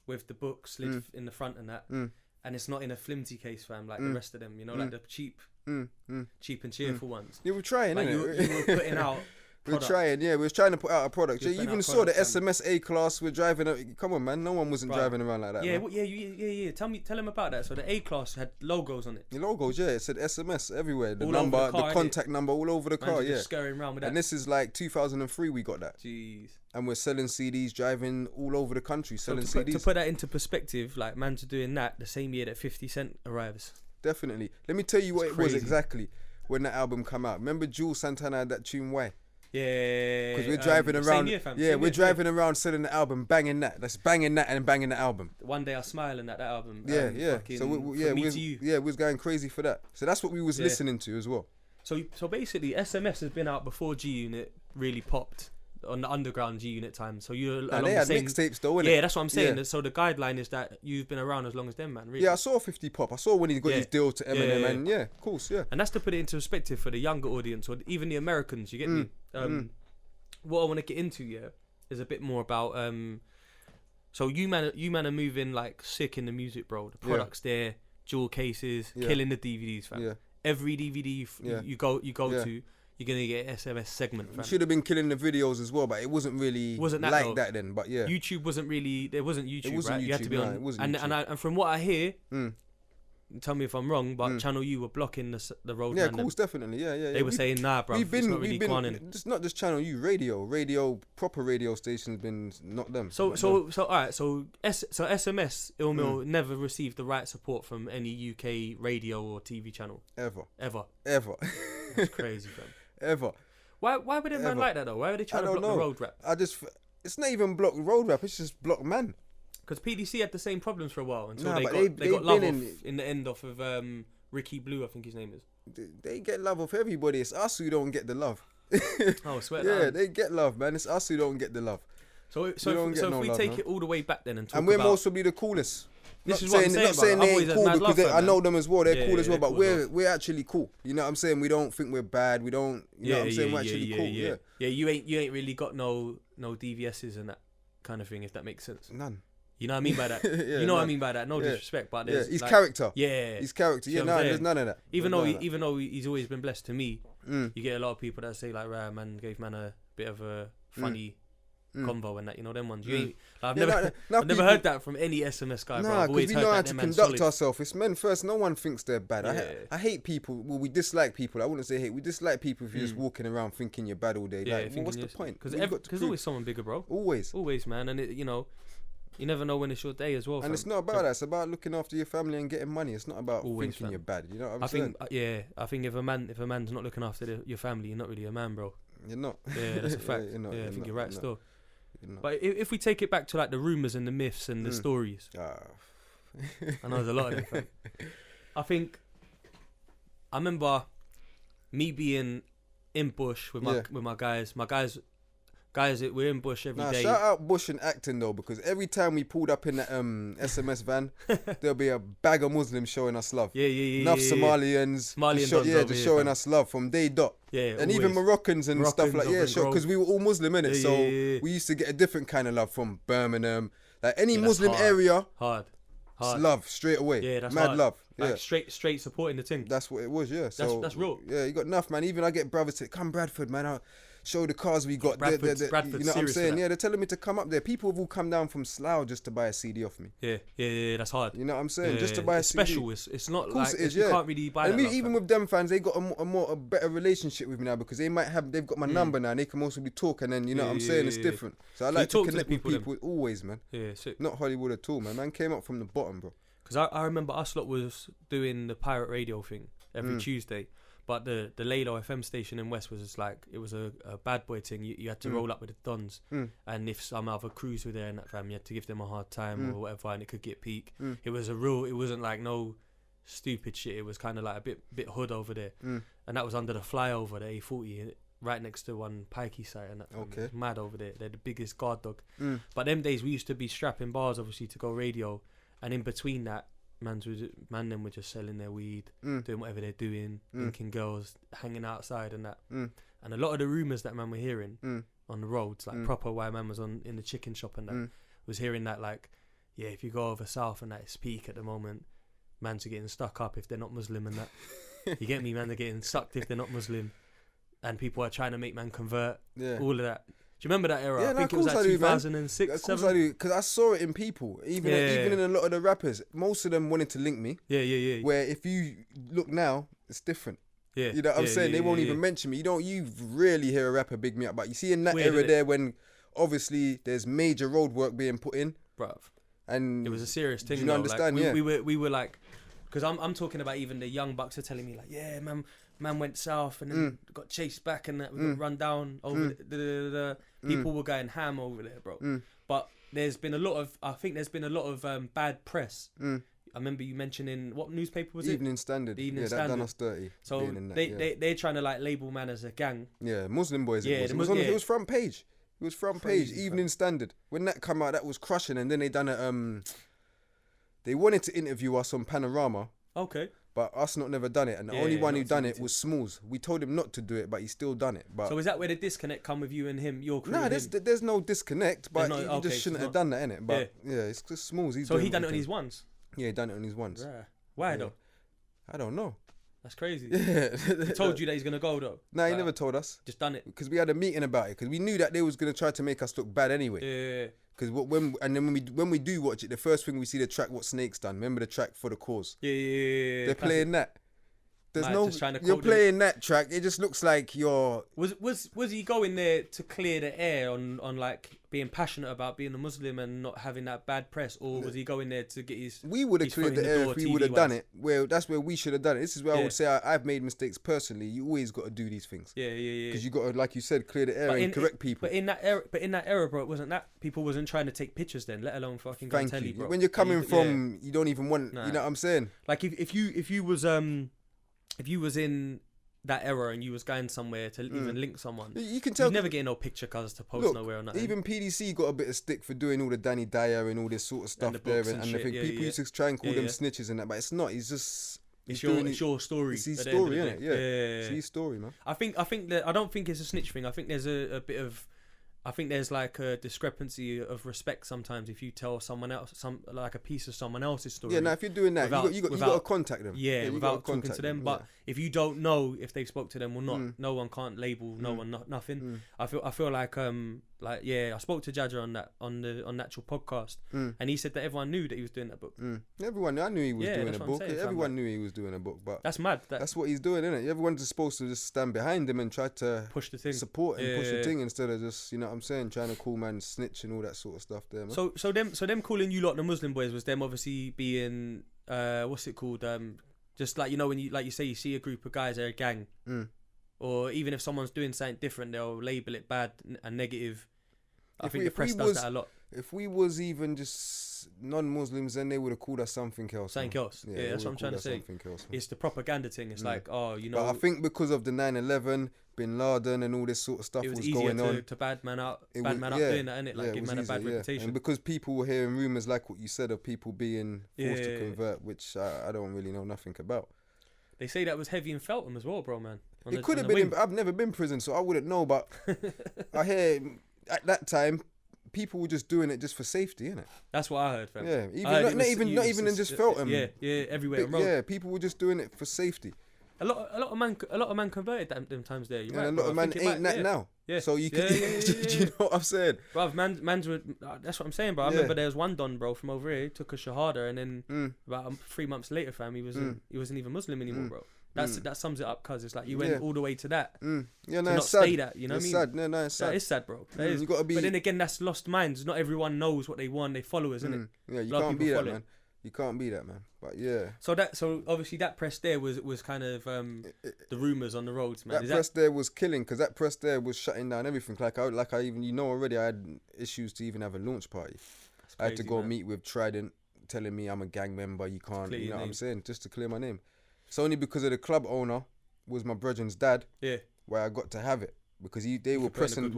with the book slid in the front and that, and it's not in a flimsy case, fam, like the rest of them. You know, like the cheap and cheerful ones. You were trying, like you were putting out. We were trying, we was trying to put out a product. You even saw the SMS A-Class. We're driving. Come on, man. No one wasn't driving around like that. Yeah. Tell him about that. So the A-Class had logos on it. The logos, it said SMS everywhere. The number, the contact number, all over the car. Yeah. Scurrying around with that. And this is like 2003. We got that. Jeez. And we're selling CDs, driving all over the country, selling CDs. To put that into perspective, like man's doing that the same year that 50 Cent arrives. Definitely. Let me tell you what it was exactly when that album come out. Remember Jules Santana had that tune Why? Yeah, because we're driving around. Year, fam. We're driving around selling the album, banging that. That's banging that and banging the album. One Day I Smile and that album. So we was going crazy for that. So that's what we was listening to as well. So basically, SMS has been out before G Unit really popped on the underground G Unit time. So you're along they the had same mixtapes though, innit? Yeah, that's what I'm saying. So the guideline is that you've been around as long as them, man. Really. Yeah, I saw 50 Pop. I saw when he got his deal to Eminem, and of course, And that's to put it into perspective for the younger audience or even the Americans. You get me? What I want to get into is a bit more about so you man are moving like sick in the music, bro. The products there, jewel cases, killing the DVDs, fam. Yeah. Every DVD you go to, you're gonna get an SMS segment, fam. You should have been killing the videos as well, but it wasn't really like that then. But YouTube wasn't really. There wasn't YouTube, right? You had to be on. And from what I hear. Tell me if I'm wrong, but Channel U were blocking the road. Yeah, of course, definitely. Yeah. They were saying, nah, bro, it's not really Quanin. It's not just Channel U, radio, proper radio stations been not them. So all right. So SMS Ill Mill never received the right support from any UK radio or TV channel. Ever. That's crazy, fam. Ever. Why would a man like that though? Why would they try to block the road rap? It's not even block road rap. It's just block man. Because PDC had the same problems for a while until they got love in the end off of Ricky Blue, I think his name is. They get love off everybody. It's us who don't get the love. Oh, swear. Yeah, they get love, man. It's us who don't get the love. So if we take it all the way back then and talk we're most probably the coolest. This is what I'm saying. Not saying they ain't cool because I know them as well. They're cool as well, but we're actually cool. You know what I'm saying? We don't think we're bad. We don't. You know what I'm saying? We're actually cool. Yeah. You ain't really got no DVSs and that kind of thing. If that makes sense. None. You know what I mean by that? You know what I mean by that? No disrespect, but there's his character. Yeah. His character. Yeah, no, there's none of that. Even though he's always been blessed to me, you get a lot of people that say like, right, man, gave man a bit of a funny convo and that, you know, them ones. I've never heard that from any SMS guy, bro. Nah, because we know how to conduct ourselves. It's men first. No one thinks they're bad. I hate people. Well, we dislike people. I wouldn't say hate. We dislike people if you're just walking around thinking you're bad all day. Like, what's the point? Because there's always someone bigger, bro. Always, man. And you never know when it's your day as well. And it's not about that. It's about looking after your family and getting money. It's not about thinking you're bad. You know what I'm saying? I think if a man's not looking after your family, you're not really a man, bro. You're not. Yeah, that's a fact. I think you're right still. But if we take it back to like the rumours and the myths and the stories, I know there's a lot of them. I remember me being in Bush with my guys. Guys, we're in Bush every day. Shout out Bush and acting though, because every time we pulled up in that SMS van, there'll be a bag of Muslims showing us love. Yeah. Enough Somalians, just showing us love from day dot. Yeah, and even Moroccans and stuff like because we were all Muslim in it, so we used to get a different kind of love from Birmingham, like any Muslim area. Hard. It's love straight away. Yeah, that's mad hard. love. Like straight supporting the thing. That's what it was, yeah. So that's real. Yeah, you got enough, man. Even I get brothers to come Bradford, man. I'll show the cars we got. Bradford's you know what I'm saying? Yeah, they're telling me to come up there. People have all come down from Slough just to buy a CD off me. Yeah, that's hard. You know what I'm saying? Just to buy a CD. Special. It's not of course like it is, you can't really buy. And even with them fans, they got a better relationship with me now because they've got my number now. And they can also be talking, and you know what I'm saying? It's different. So I like to connect with people always, man. Yeah, sick. Not Hollywood at all, man. Man came up from the bottom, bro. Because I remember us lot was doing the pirate radio thing every Tuesday. But the Laylo FM station in West was just like, it was a bad boy thing. You had to roll up with the Dons. And if some other crews were there in that fam, you had to give them a hard time or whatever, and it could get peak. It wasn't like no stupid shit. It was kind of like a bit hood over there. And that was under the flyover, the A40, right next to one Pikey site. And that fam. It was mad over there. They're the biggest guard dog. But them days, we used to be strapping bars, obviously, to go radio. And in between that, man them were just selling their weed, doing whatever they're doing, linking girls, hanging outside and that. And a lot of the rumours that man were hearing on the roads, like proper why man was in the chicken shop and that, was hearing that like, yeah, if you go over south and that, it's peak at the moment, mans are getting stuck up if they're not Muslim and that. You get me, man? They're getting sucked if they're not Muslim. And people are trying to make man convert, all of that. Do you remember that era? Yeah, I think it was like 2006, Of course I do, because I saw it in people. Even in a lot of the rappers, most of them wanted to link me. Yeah. Where if you look now, it's different. Yeah. You know what I'm saying? They won't even mention me. You rarely hear a rapper big me up. But you see in that era there when obviously there's major road work being put in. Bruv. And it was a serious thing. Do you understand? Like, we were like, because I'm talking about even the young bucks are telling me like, yeah, man went south and then got chased back and that we got run down over the people were going ham over there, bro. But there's been a lot of bad press. I remember you mentioning, what newspaper was it? Evening Standard. That done us dirty. So they're trying to like label man as a gang. Yeah, Muslim boys. It was front page. It was front page. Evening Standard. When that came out, that was crushing. And then they done it. They wanted to interview us on Panorama. Okay. But us not never done it, and the only one who done it was Smalls. We told him not to do it, but he still done it. But so is that where the disconnect come with you and him? Your crew? Nah, there's no disconnect, but he just shouldn't have done that, innit? But yeah, it's just Smalls. So he done it on his ones. Yeah, he done it on his ones. Right. Why though? I don't know. That's crazy. Yeah. He told you that he's gonna go though. Nah, he never told us. Just done it because we had a meeting about it because we knew that they was gonna try to make us look bad anyway. Yeah. Because when we do watch it, the first thing we see the track what Snake's done. Remember the track For the Cause? Yeah. They're playing that. You're playing that track. It just looks like you're. Was he going there to clear the air on like being passionate about being a Muslim and not having that bad press, or was he going there to get his? We would have cleared the air if we would have done it. Well, that's where we should have done it. This is where I would say I've made mistakes personally. You always got to do these things. Yeah. Because you got to, like you said, clear the air and correct people. But in that era, bro, it wasn't that people wasn't trying to take pictures then, let alone fucking go tell you, bro. When you're coming from, you don't even want. You know what I'm saying? Like if you was in that era and you was going somewhere to even link someone, you can tell. You'd never get no picture cause to post nowhere or nothing. Even PDC got a bit of stick for doing all the Danny Dyer and all this sort of stuff there, and I think people used to try and call them snitches and that, but it's not. He's just. It's your story. It's his story, isn't it? Yeah. It's his story, man. I think that I don't think it's a snitch thing. I think there's a bit of. I think there's like a discrepancy of respect sometimes if you tell someone else like a piece of someone else's story. Yeah, now if you're doing that, you got to contact them. Yeah, without talking to them. But if you don't know if they've spoke to them or not, no one can't label no one nothing. I feel like I spoke to Jaja on the actual podcast, and he said that everyone knew that he was doing that book. Everyone, I knew he was doing a book. Everyone knew he was doing a book, but that's mad. That's what he's doing, isn't it? Everyone's supposed to just stand behind him and try to push the thing, support and push the thing instead of just what I'm saying, trying to call man snitch and all that sort of stuff there, man. So them calling you lot the Muslim boys was them obviously being what's it called, just like when you you say you see a group of guys, they're a gang, or even if someone's doing something different, they'll label it bad and negative. I think the press does that a lot. If we was even just non-Muslims, then they would have called us something else. Something else. Yeah, that's what I'm trying to say. It's the propaganda thing. It's like, But I think because of the 9/11, Bin Laden, and all this sort of stuff was going on, to bad man up doing that, innit? Like give man a bad reputation. And because people were hearing rumours like what you said of people being forced to convert, which I don't really know nothing about. They say that was heavy in Feltham as well, bro, man. It could have been. I've never been in prison, so I wouldn't know. But I hear at that time, people were just doing it just for safety, innit? That's what I heard, fam. Yeah, not even in just Feltham. Yeah, everywhere. Yeah, people were just doing it for safety. A lot of man converted them times there. You're right, a lot of man ain't that now. Yeah. So you can. Do you know what I'm saying? Bruv, man's would. That's what I'm saying, bro. I remember there was one don, bro, from over here, took a shahada, and then about 3 months later, fam, he wasn't even Muslim anymore, bro. That sums it up, cuz it's like you went all the way to that. Yeah, no, to not it's sad. stay that, you know what I mean? Sad. No, it's sad. That is sad, bro. You gotta be. But then again, that's lost minds. Not everyone knows what they want. They followers, innit? Yeah, you can't be that, man. You can't be that, man. But yeah. So obviously that press there was kind of the rumours on the roads, man. That press there was killing, because that press there was shutting down everything. Like I even, you know already, I had issues to even have a launch party. Crazy, I had to go meet with Trident, telling me I'm a gang member. You can't, you know what I'm saying? Just to clear my name. It's only because of the club owner was my brethren's dad. Yeah. Where I got to have it. Because they were pressing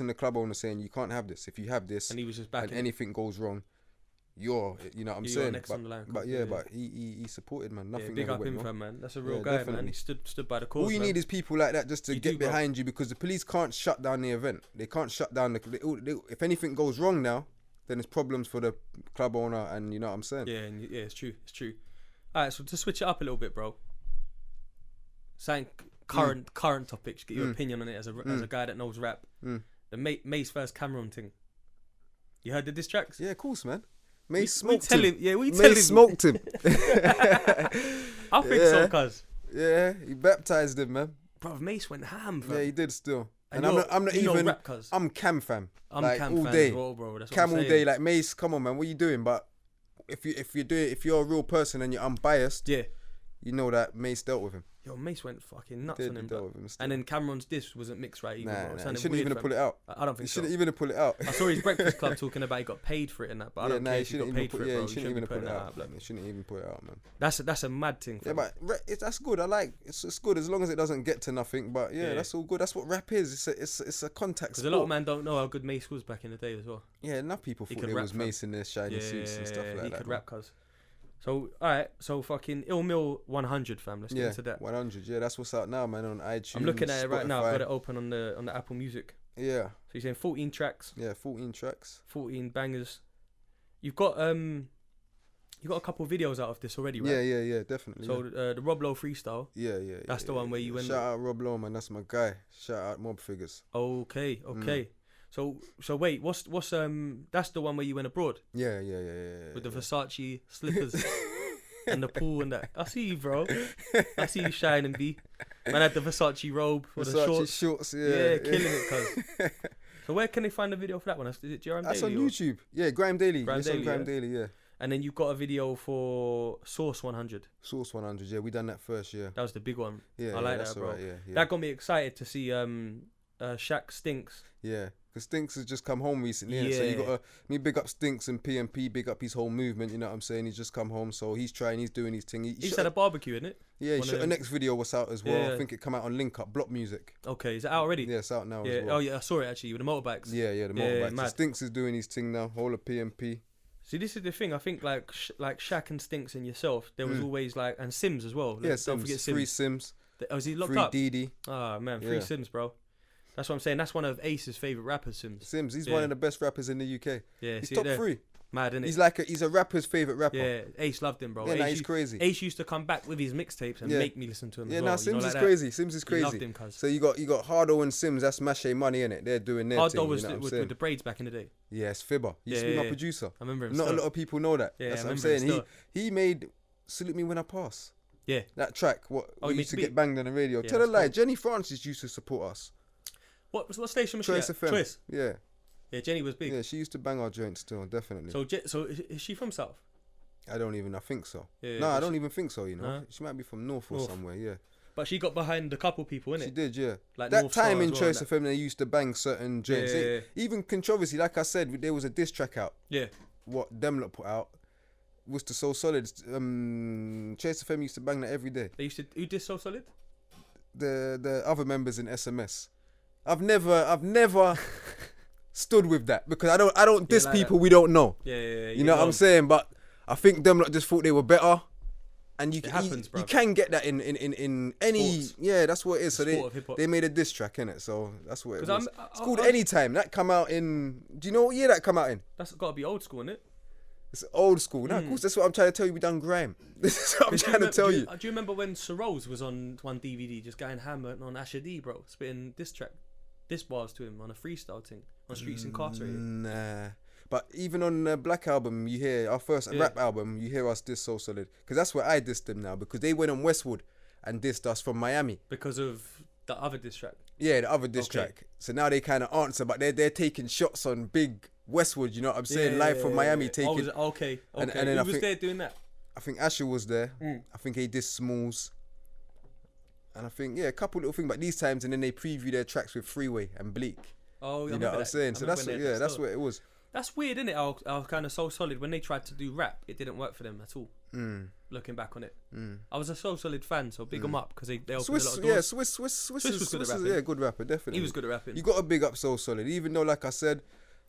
the club owner saying you can't have this. If you have this, and he was just backing, and anything goes wrong, you know what I'm saying. Next on the line. But he supported, man. Nothing. Big up him, man. That's a real guy, definitely. Man. He stood by the cause. All you need is people like that just to get behind you, because the police can't shut down the event. They can't shut down if anything goes wrong now, then it's problems for the club owner, and you know what I'm saying. Yeah, it's true. All right, so to switch it up a little bit, bro. Saying current topics, get your opinion on it as a guy that knows rap. The Mace vs Cameron thing. You heard the diss tracks? Yeah, of course, man. Mace smoked him. Mace smoked him. I think so, cuz. Yeah, he baptized him, man. Bro, Mace went ham, fam. Yeah, he did still. And I'm not even. Rap, I'm Cam fam. I'm like, Cam all fan day. As well, bro. That's Cam what I'm all day. Like, Mace, come on, man. What are you doing? But if you're a real person and you're unbiased, you know that Mace dealt with him. Yo, Mace went fucking nuts on him, bro. And then Cameron's diss wasn't mixed right either, bro. He shouldn't even have put it out. I don't think so. He shouldn't even have put it out. I saw his Breakfast Club talking about he got paid for it and that, but I don't care if he got paid for it, bro. He shouldn't even have put it out. He shouldn't even put it out, man. That's a mad thing. Yeah, but that's good. I like it's good as long as it doesn't get to nothing. But yeah, that's all good. That's what rap is. It's a contact sport. Because a lot of men don't know how good Mace was back in the day as well. Yeah, enough people thought there was Mace in their shiny suits and stuff like that. He could rap, cuz. So, alright, so fucking Ill Mill 100, fam. Let's get into that. 100, yeah, that's what's out now, man, on iTunes. I'm looking at it right Spotify. now. I've got it open on the Apple Music. Yeah. So you're saying 14 tracks. Yeah, 14 tracks. 14 bangers. You've got a couple of videos out of this already, right? Yeah, definitely. So the Rob Lowe freestyle. Yeah. That's the one where you went. Shout out Rob Lowe, man. That's my guy. Shout out Mob Figures. Okay. So wait, what's that's the one where you went abroad? Yeah. With the Versace slippers and the pool and that. I see you, bro. I see you shining, B. Man had the Versace robe with the shorts. Yeah, killing it, cuz. So where can they find the video for that one? Is it Jerome Daily? That's on YouTube. Yeah, Grime Daily. Grime Daily, yeah. And then you've got a video for Source 100. Source 100, yeah. We done that first, yeah. That was the big one. Yeah, I like that, bro. Right, yeah. That got me excited to see Shaq Stinks. Yeah, because Stinks has just come home recently. Yeah. So you got me big up Stinks and PMP, big up his whole movement. You know what I'm saying? He's just come home, so he's doing his thing. He's had a barbecue, isn't it? Yeah, he shot the next video was out as well. Yeah. I think it come out on Link Up, Block Music. Okay, is it out already? Yeah, it's out now as well. Oh yeah, I saw it actually with the motorbikes. Yeah, the motorbikes. So Stinks is doing his thing now. Whole of PMP. See, this is the thing. I think like Shaq and Stinks and yourself, there was always like, and Sims as well. Yeah, don't forget Sims. Free Sims. Is he locked free up? Free DD. Oh man, free Sims, bro. That's what I'm saying. That's one of Ace's favourite rappers, Sims. He's one of the best rappers in the UK. Yeah, he's top 3. Mad, isn't it? He's a rapper's favourite rapper. Yeah, Ace loved him, bro. Yeah, he's crazy. Ace used to come back with his mixtapes and make me listen to him. Yeah, as well. Sims is crazy. Sims is crazy. Loved him, cuz. So you got Hardo and Sims. That's Mache Money, innit? They're doing their thing. Hardo was with the braids back in the day. Yeah, it's Fibber. He used to be my producer. I remember him. Not a lot of people know that. Yeah, that's what I'm saying. He made Salute Me When I Pass. Yeah. That track. We used to get banged on the radio. Tell a lie. Jenny Francis used to support us. What station was she at? Choice FM. Choice. Yeah. Yeah, Jenny was big. Yeah, she used to bang our joints still, definitely. So is she from South? I think so. Yeah, no, I don't even think so, you know. She might be from North or somewhere, yeah. But she got behind a couple people, innit? She did, yeah. Like that North time in well, Choice FM, they used to bang certain joints. Yeah. Even controversy, like I said, there was a diss track out. Yeah. What them lot put out was the So Solid. Choice FM used to bang that every day. They used to. Who did So Solid? The other members in SMS. I've never stood with that because I don't diss like people that. We don't know. Yeah. You know what I'm saying? But I think them lot just thought they were better. And it happens, bro. You can get that in any Sports. yeah, that's what it is. So Sport they made a diss track in it, so that's what it was. It's called I'm Anytime. That come out in. Do you know what year that come out in? That's got to be old school, isn't it? It's old school. No, of course, that's what I'm trying to tell you. We done grime. This is what I'm trying to tell you. Do you remember when Sorose was on one DVD, just going hammer on Asher D, bro, spitting diss bars to him on a freestyle thing on Streets Incarcerated? Nah. But even on the Black album, you hear our first rap album, you hear us diss So Solid, because that's where I dissed them now, because they went on Westwood and dissed us from Miami because of the other diss track. Yeah, the other diss track. So now they kind of answer, but they're taking shots on big Westwood. You know what I'm saying? Live from Miami, taking. Okay. And then who was there doing that? I think Asher was there. I think he dissed Smalls. And I think a couple little things, but these times, and then they preview their tracks with Freeway and Bleak. Oh, you know what I'm saying? So that's what it was. That's weird, isn't it? I was kind of So Solid when they tried to do rap. It didn't work for them at all. Looking back on it, I was a So Solid fan, so big them up because they opened a lot of doors. Swiss was good at rapping. Yeah, good rapper, definitely. He was good at rapping. You got to big up So Solid, even though, like I said,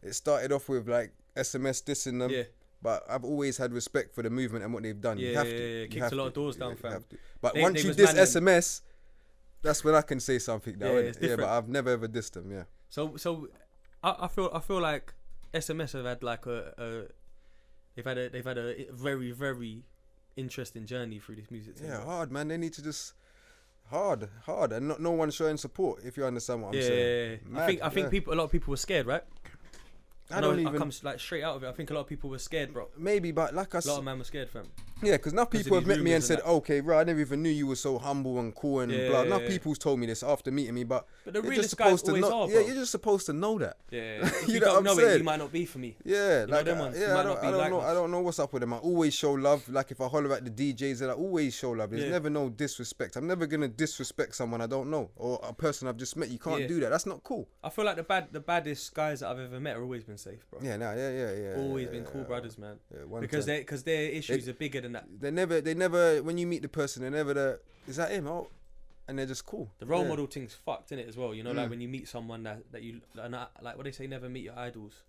it started off with like SMS dissing them. Yeah. But I've always had respect for the movement and what they've done. You have to. Kicked a lot of doors down, fam. But once you diss SMS, that's when I can say something now. Yeah, but I've never ever dissed them. Yeah. So I feel like SMS have had like they've had a very, very interesting journey through this music thing. Yeah, hard, man. They need to just hard, and no one showing support. If you understand what I'm saying. I think a lot of people were scared, right? I come like straight out of it. I think a lot of people were scared, bro. Maybe, but like I said, a lot of men were scared, fam. Yeah, because now people have met me and said, okay, bro, I never even knew you were so humble and cool and blah. Now people's told me this after meeting me, but the realest guys always are, bro. Yeah, you're just supposed to know that. Yeah, if you don't know it, you might not be for me. Yeah, like them ones. Yeah, I don't know what's up with them. I always show love. Like if I holler at the DJs, I always show love. There's never no disrespect. I'm never gonna disrespect someone I don't know or a person I've just met. You can't do that. That's not cool. I feel like the baddest guys that I've ever met have always been safe, bro. Yeah, always been cool brothers, man. Because their issues are bigger than that. They never. When you meet the person, they're never is that him? Oh, and they're just cool. The role model thing's fucked, innit, as well. You know, like when you meet someone that you like, what they say, never meet your idols.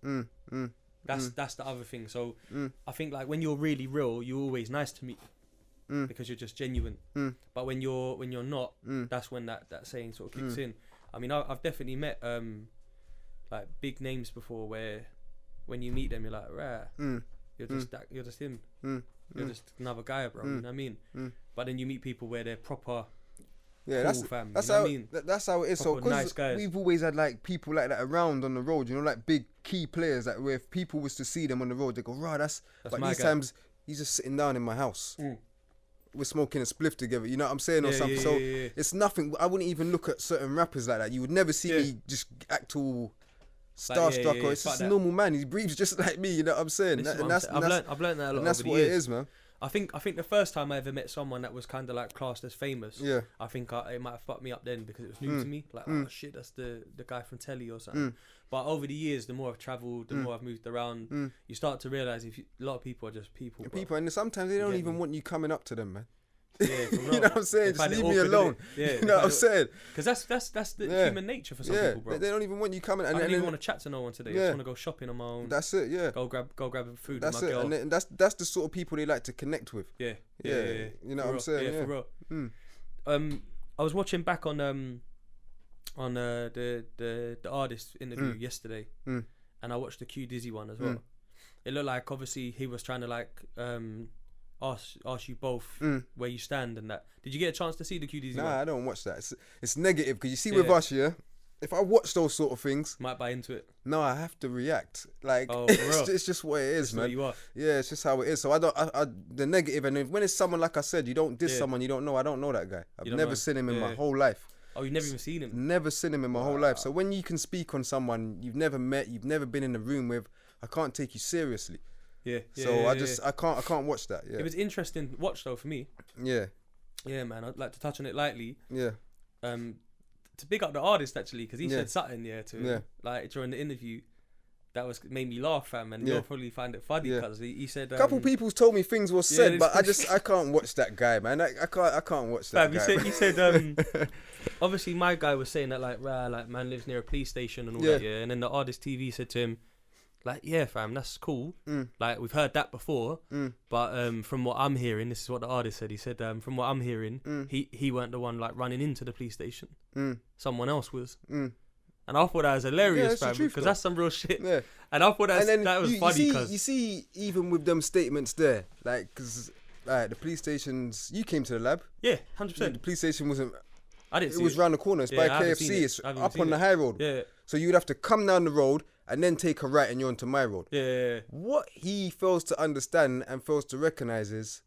That's the other thing. So I think like when you're really real, you're always nice to meet because you're just genuine. But when you're not, that's when that saying sort of kicks in. I mean, I've definitely met like big names before where when you meet them, you're like, rah, you're just him. You're just another guy, bro. You know what I mean? But then you meet people where they're proper. Yeah, cool fam. That's how. That's how it is. Proper so because we've always had like people like that around on the road. You know, like big key players that where if people was to see them on the road, they go, "Right, that's." But these times he's just sitting down in my house. We're smoking a spliff together. You know what I'm saying, or something. So it's nothing. I wouldn't even look at certain rappers like that. You would never see me just act all starstruck, or it's just a normal man. He breathes just like me. You know what I'm saying? I've learned that a lot. And that's what it is, man. I think the first time I ever met someone that was kind of like classed as famous, I think it might have fucked me up then because it was new to me. Like, oh shit, that's the guy from telly or something. But over the years, the more I've travelled, the more I've moved around, you start to realise a lot of people are just people. People, and sometimes they don't even want you coming up to them, man. Yeah, you know what I'm saying? Just leave me alone. Yeah, you know what I'm saying? Because that's the human nature for some people, bro. They don't even want you coming. I don't even want to chat to no one today. I just want to go shopping on my own. That's it. Yeah. Go grab food. That's with my it. girl. And that's the sort of people they like to connect with. Yeah. You know what I'm saying? Yeah, for real. I was watching back on the artist interview yesterday, and I watched the Q Dizzy one as well. It looked like obviously he was trying to like ask you both where you stand and that. Did you get a chance to see the Q Dizzy one? Nah, I don't watch that. It's negative because you see with us, if I watch those sort of things, might buy into it. No, I have to react. Like it's just what it is, man. What you are. Yeah, it's just how it is. So I the negative, and when it's someone like I said, you don't diss someone you don't know. I don't know that guy. I've never seen him in my whole life. Oh, you've never even seen him? Never seen him in my whole life. So when you can speak on someone you've never met, you've never been in a room with, I can't take you seriously. I can't watch that. Yeah. It was interesting to watch though for me. Yeah. Yeah, man. I'd like to touch on it lightly. Yeah. To big up the artist actually, because he said something like during the interview that made me laugh, fam, and you'll probably find it funny because he said a couple people's told me things were said, but I can't watch that guy, man. I can't watch that guy. He said obviously my guy was saying that like man lives near a police station and all that, and then the artist TV said to him, Like, yeah, fam, that's cool. Like, we've heard that before. But from what I'm hearing, this is what the artist said. He said, from what I'm hearing, he weren't the one like running into the police station. Someone else was. And I thought that was hilarious, fam, because that's some real shit. Yeah. And I thought that was funny. You see, even with them statements there, like, because the police stations, you came to the lab. Yeah, 100%. The police station wasn't. I didn't see it. It was round the corner. It's by KFC. It's up on the high road. Yeah. So you'd have to come down the road and then take a right and you're onto my road. Yeah. What he fails to understand and fails to recognise is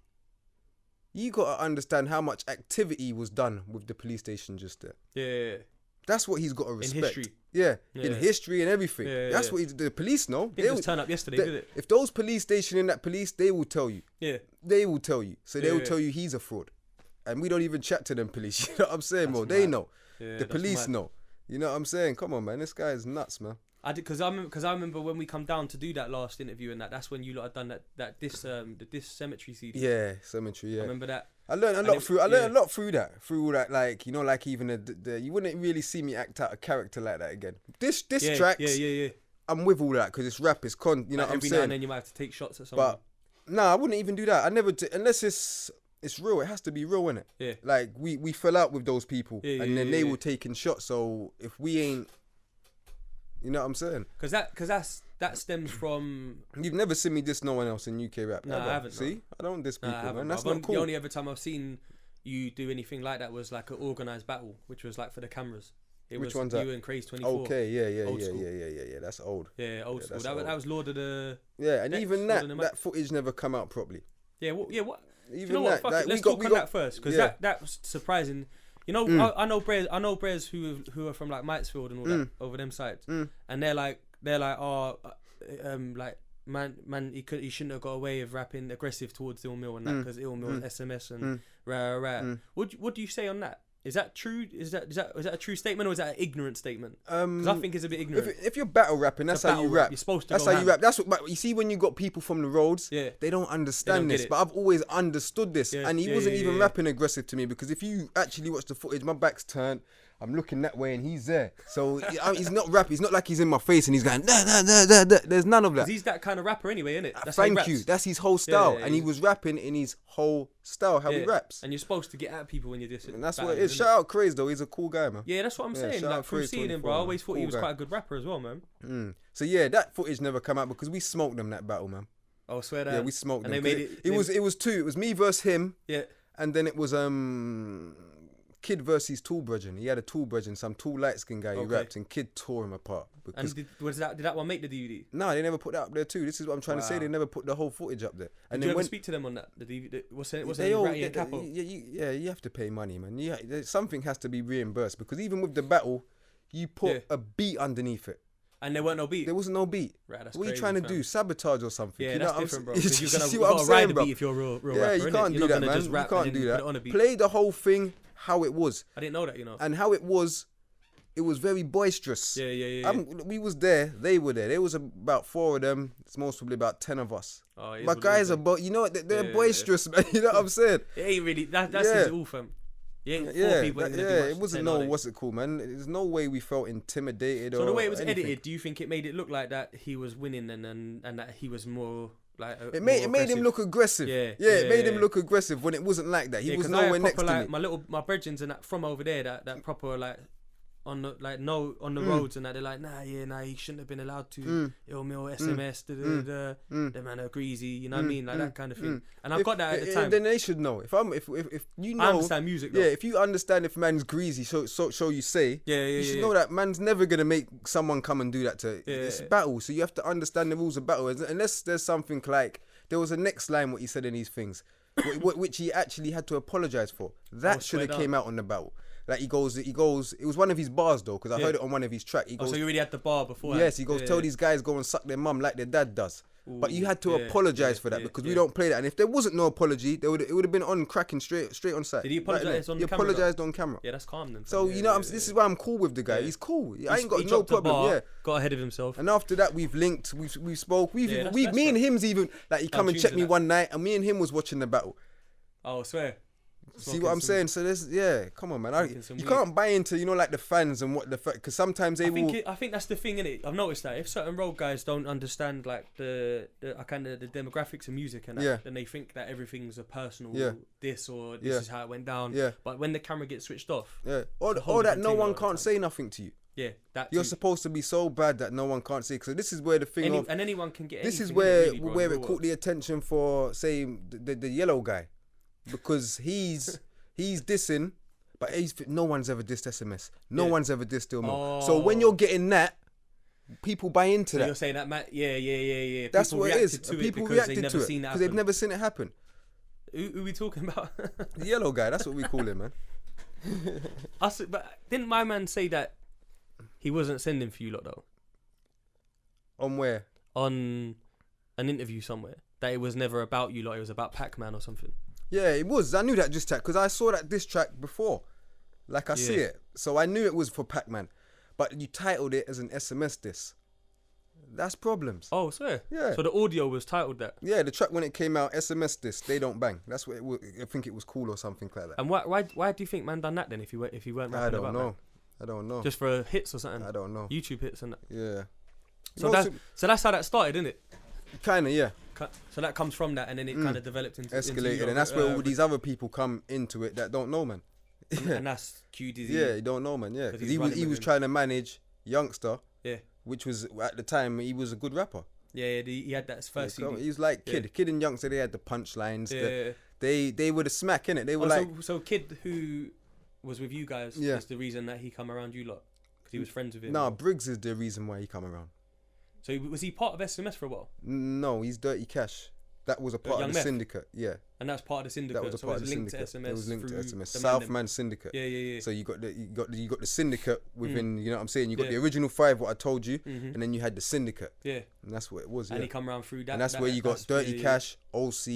you got to understand how much activity was done with the police station just there. Yeah. That's what he's got to respect. In history. Yeah. In history and everything. That's what the police know. They just turn up yesterday, did it? If those police station in that police, they will tell you. Yeah. They will tell you. So they will tell you he's a fraud. And we don't even chat to them police. You know what I'm saying, bro? They know. Yeah, the police know. You know what I'm saying? Come on, man. This guy is nuts, man. I did because I remember when we come down to do that last interview and that's when you lot had done this cemetery CD. Yeah, cemetery. Yeah, I remember that. I learned a lot through that. Through that, like, you know, like even the you wouldn't really see me act out a character like that again. This tracks. Yeah. I'm with all that because it's rap, it's con. You know what I'm saying? Every now and then you might have to take shots at someone. But I wouldn't even do that. I never unless it's real. It has to be real, innit? Yeah. Like we fell out with those people, and then they were taking shots. So if we ain't. You know what I'm saying? Because that stems from... You've never seen me diss no one else in UK rap. No, I haven't. See? I don't diss people, man. That's not cool. The only other time I've seen you do anything like that was like an organised battle, which was like for the cameras. Which one's that? You and Craze 24. Okay, yeah. That's old. Yeah, old school. That was Lord of the... Yeah, and even that footage never come out properly. Yeah, what? Even you know what? Fuck it. Let's talk on that first, because that was surprising. You know, I know Brez who are from like Mitesfield and all that over them sides, and they're like, like man, he shouldn't have got away with rapping aggressive towards Ill Mill and that because Ill Mill SMS and rah. What do you say on that? Is that true? Is that a true statement or is that an ignorant statement? Because I think it's a bit ignorant. If you're battle rapping, that's how you rap. You're supposed to. That's how you rap. That's what you see when you got people from the roads. Yeah. They don't understand this, but I've always understood this. Yeah. And he wasn't even rapping aggressive to me because if you actually watch the footage, my back's turned. I'm looking that way and he's there. So he's not rapping. It's not like he's in my face and he's going, da. There's none of that. He's that kind of rapper anyway, isn't it? Thank you. That's his whole style. And he was rapping in his whole style, how he raps. And you're supposed to get at people when you're dissing. And that's what it is. Shout out Craze though. He's a cool guy, man. Yeah, that's what I'm saying. Like, through seeing him, bro, I always thought he was quite a good rapper as well, man. So yeah, that footage never come out because we smoked them that battle, man. Oh, I swear that. Yeah, we smoked them. And they made it. It was two. It was me versus him. Yeah. And then it was Kid versus Tool Brethren. He had a Tool Brethren, some tall light skin guy who rapped, and Kid tore him apart. And did that one make the DVD? No, they never put that up there too. This is what I'm trying to say. They never put the whole footage up there. And did you ever speak to them on that? The DVD? What's Ratty and Capo? Yeah, you have to pay money, man. Something has to be reimbursed because even with the battle, you put a beat underneath it. And there weren't no beat? There wasn't no beat. Right, that's what are you trying to do? Sabotage or something? Yeah, that's different, bro. You see what I'm saying, bro? If you're a real rapper, yeah, you can't do that, man. You can't do that. Play the whole thing how it was. I didn't know that, you know. And how it was very boisterous. Yeah. We was there. They were there. There was about 4 of them. It's most probably about 10 of us. Oh, my guys are, you know what? They're boisterous, man. You know what I'm saying? It ain't really. That's his all, fam. It wasn't what's it called, man? There's no way we felt intimidated. So the way it was edited, do you think it made it look like that he was winning and that he was more like? It made him look aggressive. It made him look aggressive when it wasn't like that. He was nowhere next to me. My brethrens and that from over there, that proper like. On the roads and that, they're like, nah, he shouldn't have been allowed to. Ill Mill SMS, the man are greasy, you know what I mean, like that kind of thing. And I got that at the time. Then they should know. If you know, I understand music. Though. Yeah, if you understand if man's greasy, so you say. You should know that man's never gonna make someone come and do that to. It's battle, so you have to understand the rules of battle. Unless there's something like there was a next line what he said in these things, which he actually had to apologize for. That should have came out on the battle. Like he goes. It was one of his bars though, because I heard it on one of his tracks. He goes, so you already had the bar before. Yes, he goes, tell these guys go and suck their mum like their dad does. Ooh, but you had to apologise for that because we don't play that. And if there wasn't no apology, it would have been on cracking straight on site. Did he apologise on the camera? He apologised on camera. Yeah, that's calm then. So you know, this is why I'm cool with the guy. He's cool. I ain't got no problem. Got ahead of himself. And after that, we've linked. We spoke. Me and him's even like he come and checked me one night, and me and him was watching the battle. Oh, I swear. See what I'm saying? So there's, come on, man. You can't buy into, like the fans and what because sometimes they will. I think that's the thing, innit? I've noticed that if certain road guys don't understand like the demographics of music and that, then they think that everything's a personal this or this is how it went down. Yeah. But when the camera gets switched off, or that no one can't say nothing to you. Yeah, that you're supposed to be so bad that no one can't say. Because this is where the thing and anyone can get. This is where it caught the attention for, say, the yellow guy. Because he's dissing, but no one's ever dissed SMS. No one's ever dissed Still Mill. So when you're getting that, people buy into that. You're saying that, Matt? Yeah. That's people what it is. People reacted to it because they've never seen it happen. Who are we talking about? The yellow guy. That's what we call him, man. But didn't my man say that he wasn't sending for you lot though? On where? On an interview somewhere. That it was never about you lot. It was about Pac-Man or something. Yeah, it was. I knew that diss track because I saw that diss track before. Like I see it. So I knew it was for Pac-Man. But you titled it as an SMS diss. That's problems. Oh, swear? Yeah. So the audio was titled that? Yeah, the track when it came out, SMS diss, They Don't Bang. That's what it was. I think it was cool or something like that. And why do you think man done that then if he weren't rapping about that? I don't know. Just for hits or something? I don't know. YouTube hits and that? Yeah. So that's how that started, isn't it? Kind of, yeah. So that comes from that, and then it kind of developed into escalated, and that's where all these other people come into it that don't know, man. And that's QDZ. Yeah, you don't know, man. Yeah, because he was trying to manage Youngster. Yeah, which was at the time he was a good rapper. Yeah, he had that first. CD. He was like Kid and Youngster. They had the punchlines. Yeah, they were the smack, innit? They were so Kid, who was with you guys, is the reason that he come around you lot because he was friends with him. Nah, Briggs is the reason why he come around. So was he part of SMS for a while? No, he's Dirty Cash. That was a part of the syndicate, yeah. And that's part of the syndicate. That was a part of the syndicate. It was linked to SMS. Southman Syndicate. Yeah. So you got the syndicate within. You know what I'm saying? You got the original 5, what I told you, and then you had the syndicate. Yeah. And that's what it was. And he come around through that. And that's where you got Dirty Cash, OC,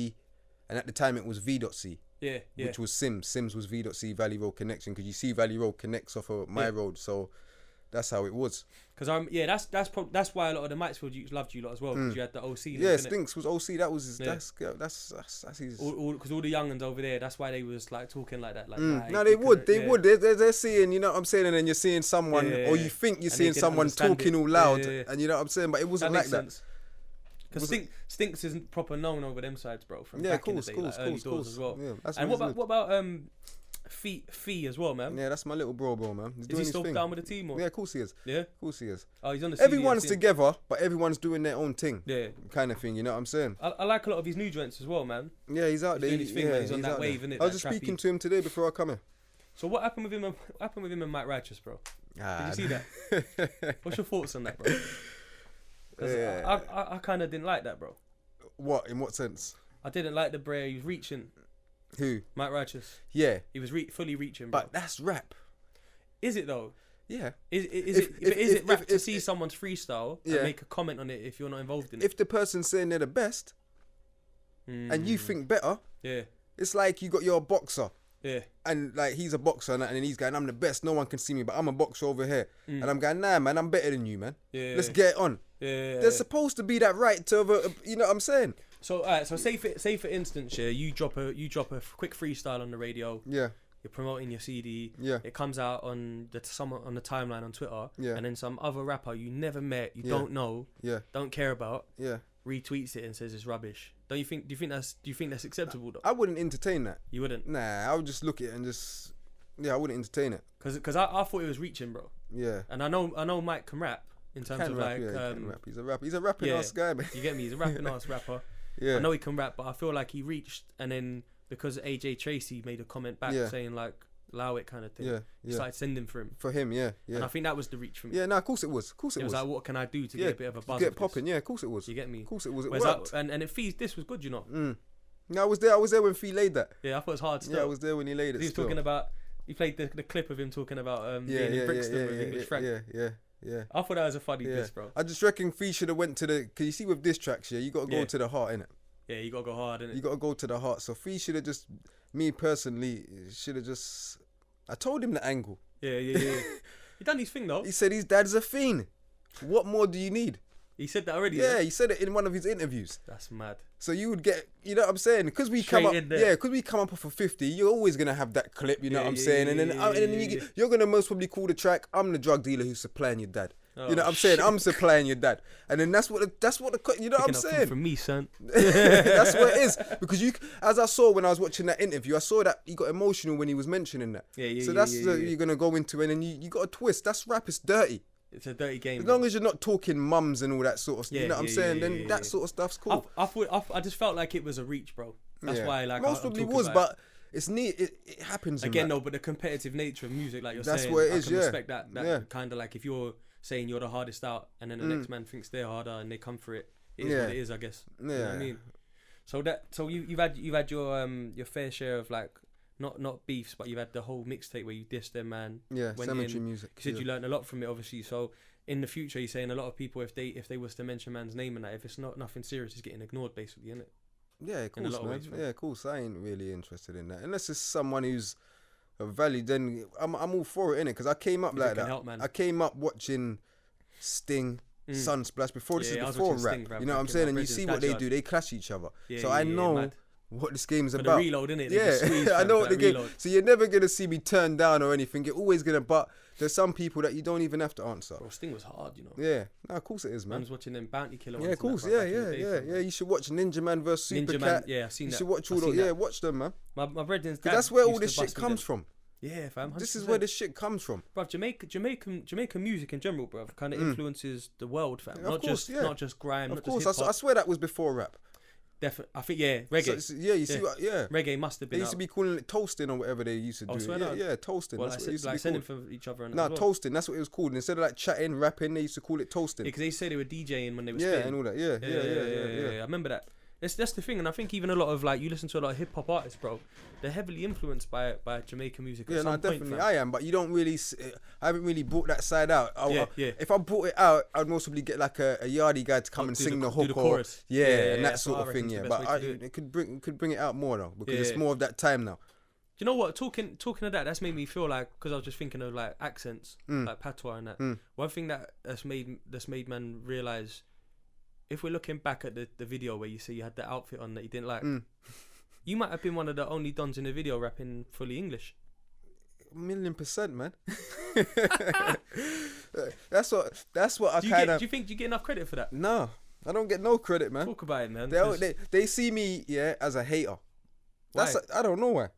and at the time it was V.C. Yeah. Which was Sims. Sims was V.C. Valley Road Connection because you see Valley Road connects off of my road, so. That's how it was. Because that's why a lot of the Mitesfield youths loved you lot as well. Because you had the OC. Yeah, Stinks was OC. That was his. That's his. Because all the young ones over there, that's why they was like talking like that. Like, no, they would. They're seeing. You know what I'm saying, and then you're seeing someone, or you think you're seeing someone talking all loud, and you know what I'm saying, but it wasn't like that. Because Stinks isn't proper known over them sides, bro. From back in the day, early doors as well. Yeah, and what about Fee as well, man? Yeah, that's my little bro, man. Is he still down with the team? Or? Yeah, of course he is. Yeah? Of course he is. Oh, he's on the Everyone's together, but everyone's doing their own thing. Yeah. Kind of thing, you know what I'm saying? I like a lot of his new joints as well, man. Yeah, he's out there. Doing his thing, man. He's on that wave, innit? I was just speaking to him today before I come here. So what happened with him and Mike Righteous, bro? Did you see that? What's your thoughts on that, bro? Because I kind of didn't like that, bro. What? In what sense? I didn't like the bro. He was reaching. Who? Mike Righteous. Yeah. He was fully reaching, bro. But that's rap. Is it though? Yeah. Is it rap to see someone's freestyle and make a comment on it if you're not involved in it? If the person's saying they're the best and you think better, it's like you got your boxer. Yeah. And like he's a boxer and then he's going, I'm the best, no one can see me, but I'm a boxer over here. And I'm going, nah, man, I'm better than you, man. Yeah. Let's get it on. Yeah. There's supposed to be that right to you know what I'm saying? So alright, so say for instance, you drop a quick freestyle on the radio. Yeah. You're promoting your CD. Yeah. It comes out on the timeline on Twitter. Yeah. And then some other rapper you never met, you don't know, don't care about, retweets it and says it's rubbish. Do you think that's acceptable though? I wouldn't entertain that. You wouldn't? Nah, I would just look at it and just I wouldn't entertain it. Cause I thought it was reaching, bro. Yeah. And I know Mike can rap in terms of rap, like he can rap. He's a rapping ass guy, man. You get me? He's a rapping ass rapper. Yeah. I know he can rap, but I feel like he reached, and then because AJ Tracy made a comment back saying like allow it kind of thing. He started sending for him. For him, yeah. And I think that was the reach for me. Yeah, no, of course it was. Of course it was. It was like, what can I do to get a bit of a buzz? Get popping, yeah, of course it was. You get me? Of course it was. It worked. And it fees. This was good, you know. No, I was there when Fee laid that. Yeah, I thought it was hard still. Yeah, I was there when he laid it. He was talking about. He played the clip of him talking about being in Brixton with English Frank. Yeah. I thought that was a funny diss, bro. I just reckon Fee should have went to the. Cause you see with diss tracks, you got to go to the heart, innit? Yeah, you got to go hard, innit? You got to go to the heart. So Fee should have just, me personally, should have just. I told him the angle. Yeah. He done his thing though. He said his dad's a fiend. What more do you need? He said that already. Yeah, he said it in one of his interviews. That's mad. So you would get, you know what I'm saying? Because we come up off of 50, you're always gonna have that clip. You know what I'm saying? And then you're gonna most probably call the track, "I'm the drug dealer who's supplying your dad." You know what I'm saying? I'm supplying your dad, and then that's what you know what I'm saying? From me, son. That's what it is. Because as I saw when I was watching that interview, I saw that he got emotional when he was mentioning that. So that's you're gonna go into, and then you got a twist. That's rap. It's dirty. It's a dirty game. As long as you're not talking mums and all that sort of stuff, you know what I'm saying? Then that sort of stuff's cool. I just felt like it was a reach, bro. That's why, like, most probably was, but it's neat. It happens again, though. But the competitive nature of music, like you're that's saying, what it I is. can respect that kind of like if you're saying you're the hardest out, and then the next man thinks they're harder and they come for it. It is what it is, I guess. Yeah. You know what I mean? So you've had your fair share of like not beefs, but you've had the whole mixtape where you dissed them, man. Yeah, cemetery music. You said you learned a lot from it, obviously. So in the future, you're saying a lot of people, if they was to mention man's name and that, if it's not nothing serious, it's getting ignored, basically, isn't it? Yeah, of course, man. Yeah, of course. I ain't really interested in that unless it's someone who's of value. Then I'm all for it, innit? Because I came up like that. I came up watching Sting, Sunsplash before. This is before rap. Sting, you know what I'm saying? And you see what they do. They clash each other. So I know what this game's about. The reload, innit? Yeah, I know what the game. So you're never gonna see me turn down or anything. You're always gonna. But there's some people that you don't even have to answer. Bro, Sting was hard, you know. Yeah, no, of course it is, man. I was watching them Bounty Killer. Yeah, of course. Yeah. You should watch Ninja Man vs Super Cat. Yeah, I've seen that. You should watch all those. Yeah, watch them, man. My brethren's dad. That's where all this shit comes from. Yeah, fam. 100%. This is where this shit comes from. Bruv, Jamaican music in general, bruv, kind of influences the world, fam. Not just grime, of course, I swear that was before rap. Definitely, I think reggae. So, you see what? Reggae must have been. They used to be calling it toasting or whatever they used to do. Toasting. Well, that's what it used to be sending for each other. No, toasting. That's what it was called. And instead of like chatting, rapping, they used to call it toasting. Because they say they were DJing when they were spitting. Yeah, and all that. Yeah. I remember that. That's the thing, and I think even a lot of like you listen to a lot of hip hop artists, bro. They're heavily influenced by Jamaican music. Yeah, no, definitely I am, but you don't really. I haven't really brought that side out. If I brought it out, I'd most probably get like a yardie guy to come and sing the hook, chorus. And that sort of thing. Yeah, but it could bring it out more though, because it's more of that time now. Do you know what? Talking of that's made me feel like, because I was just thinking of like accents, like patois and that. One thing that's made man realize. If we're looking back at the video where you see you had the outfit on that you didn't like, you might have been one of the only dons in the video rapping fully English. 1,000,000%, man. That's what I kind of. Do you think you get enough credit for that? No, I don't get no credit, man. Talk about it, man. They see me as a hater. Why? I don't know why.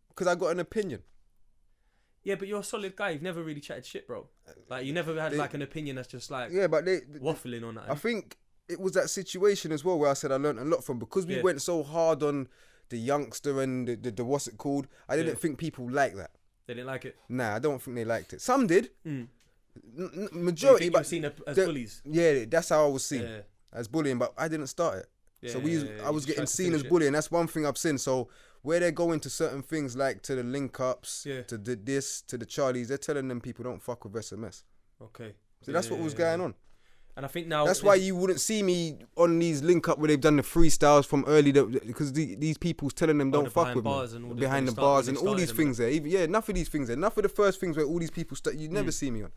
Because I got an opinion. Yeah, but you're a solid guy. You've never really chatted shit, bro. Like you never had like an opinion that's just like but they waffling on that. I think it was that situation as well where I said I learned a lot from, because we went so hard on the youngster and the what's it called. I didn't think people liked that. They didn't like it. Nah, I don't think they liked it. Some did. Majority, but seen as bullies. Yeah, that's how I was seen as bullying, but I didn't start it. I was getting seen as bullying. That's one thing I've seen. So where they're going to certain things like to the link ups, to the to the Charlies, they're telling them people don't fuck with SMS. Okay. So that's what was going on. And I think now that's why you wouldn't see me on these link up where they've done the freestyles from early, because these people's telling them don't fuck with me behind the bars and all these things there. Enough of these things there. Enough of the first things where all these people you never see me on,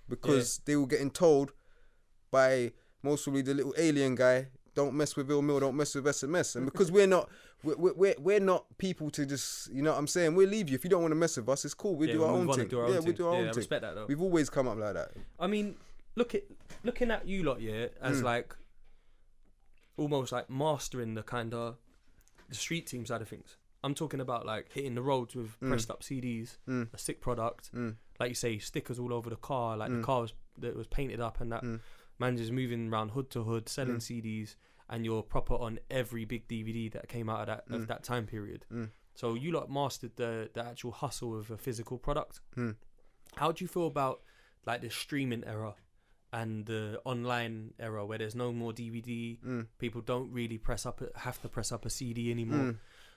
because they were getting told by mostly the little alien guy, don't mess with Mill, don't mess with SMS. And because we're not people to just, you know what I'm saying, we'll leave you if you don't want to mess with us. It's cool. We do our own thing. We do our own thing. I respect that though. We've always come up like that. I mean, looking at you lot, as like almost like mastering the kind of the street team side of things. I'm talking about like hitting the roads with pressed up CDs, a sick product, like you say, stickers all over the car, like the car was painted up and that. Man just moving around hood to hood, selling CDs, and you're proper on every big DVD that came out of that time period. So you lot mastered the actual hustle of a physical product. How do you feel about like the streaming era and the online era where there's no more DVD? People don't really have to press up a CD anymore.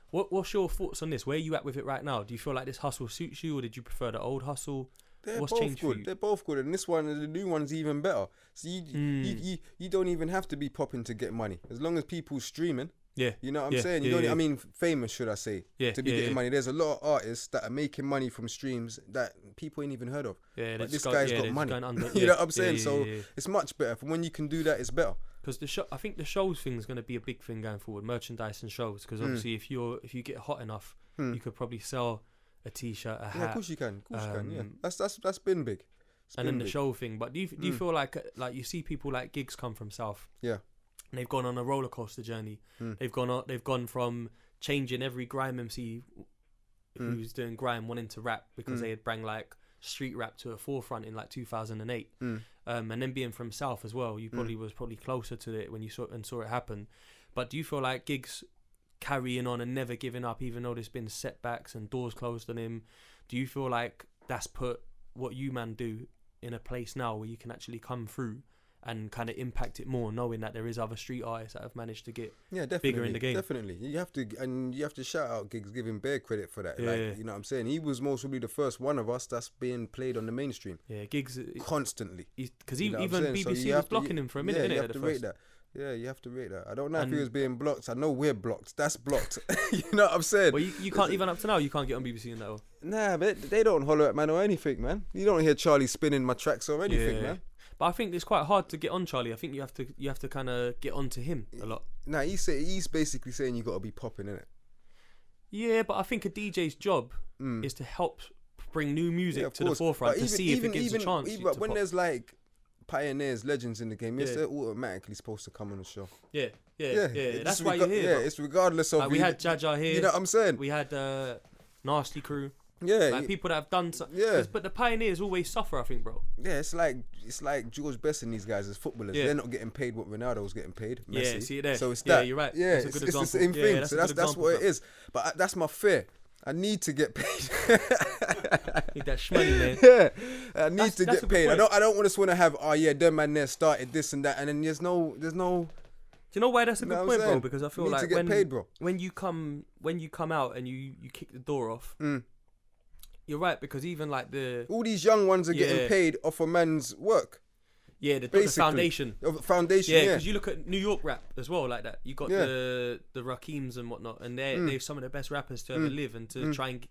What's your thoughts on this? Where are you at with it right now? Do you feel like this hustle suits you, or did you prefer the old hustle? What's changed for you? They're both good, and the new one's even better. So you don't even have to be popping to get money, as long as people streaming. Yeah. You know what I'm saying? You don't. I mean, famous, should I say? Yeah. To be getting money. There's a lot of artists that are making money from streams that people ain't even heard of. Yeah. But this guy's got money. You know what I'm saying? So it's much better. From when you can do that, it's better. Because I think the shows thing is going to be a big thing going forward. Merchandise and shows. Because obviously, if you get hot enough, you could probably sell a T-shirt, a hat. Yeah, of course you can. Of course you can. Yeah, that's been big. And then the show thing. But do you feel like you see people like Gigs come from South? Yeah. And they've gone on a roller coaster journey. They've gone from changing every grime MC who was doing grime wanting to rap because they had bring like street rap to a forefront in like 2008. And then being from South as well, you probably was closer to it when you saw it happen. But do you feel like Gigs carrying on and never giving up, even though there's been setbacks and doors closed on him? Do you feel like that's put what you man do in a place now where you can actually come through and kind of impact it more, knowing that there is other street artists that have managed to get bigger in the game? Definitely, you have to shout out Gigs, give him bare credit for that. Like, you know what I'm saying? He was most probably the first one of us that's being played on the mainstream. Yeah, Gigs constantly. Because even BBC was blocking him for a minute. Yeah, you have to rate that. Yeah, you have to rate that. I don't know if he was being blocked. I know we're blocked. That's blocked. You know what I'm saying? Well, you can't, even up to now, you can't get on BBC and that all. Nah, but they don't holler at man or anything, man. You don't hear Charlie spinning my tracks or anything, man. But I think it's quite hard to get on Charlie. I think you have to kind of get onto him a lot. Nah, he's basically saying you got to be popping, innit? Yeah, but I think a DJ's job is to help bring new music to the forefront to see if it gives a chance. But when there's like pioneers, legends in the game, they're automatically supposed to come on the show. Yeah. That's why you're here. Yeah, it's regardless of. Like we had Jaja here. You know what I'm saying? We had Nasty Crew. Yeah, like people that have done something. Yeah, but the pioneers always suffer, I think, bro. Yeah, it's like George Best and these guys as footballers. Yeah. They're not getting paid what Ronaldo's getting paid. Messi. Yeah, see it there. So it's that. Yeah, you're right. Yeah, it's the same thing. So that's what it is. But that's my fear. I need to get paid. Need that shmoney, man. Yeah, I need to get paid. I don't want to have them man there started this and that, and then there's no. Do you know why that's a good point, bro? Because I feel like when you come out and you kick the door off. You're right, because even like all these young ones are getting paid off a man's work. Yeah, the foundation. Foundation, yeah. Because you look at New York rap as well, like that. You got the Rakims and whatnot, and they're some of the best rappers to ever live, and to try and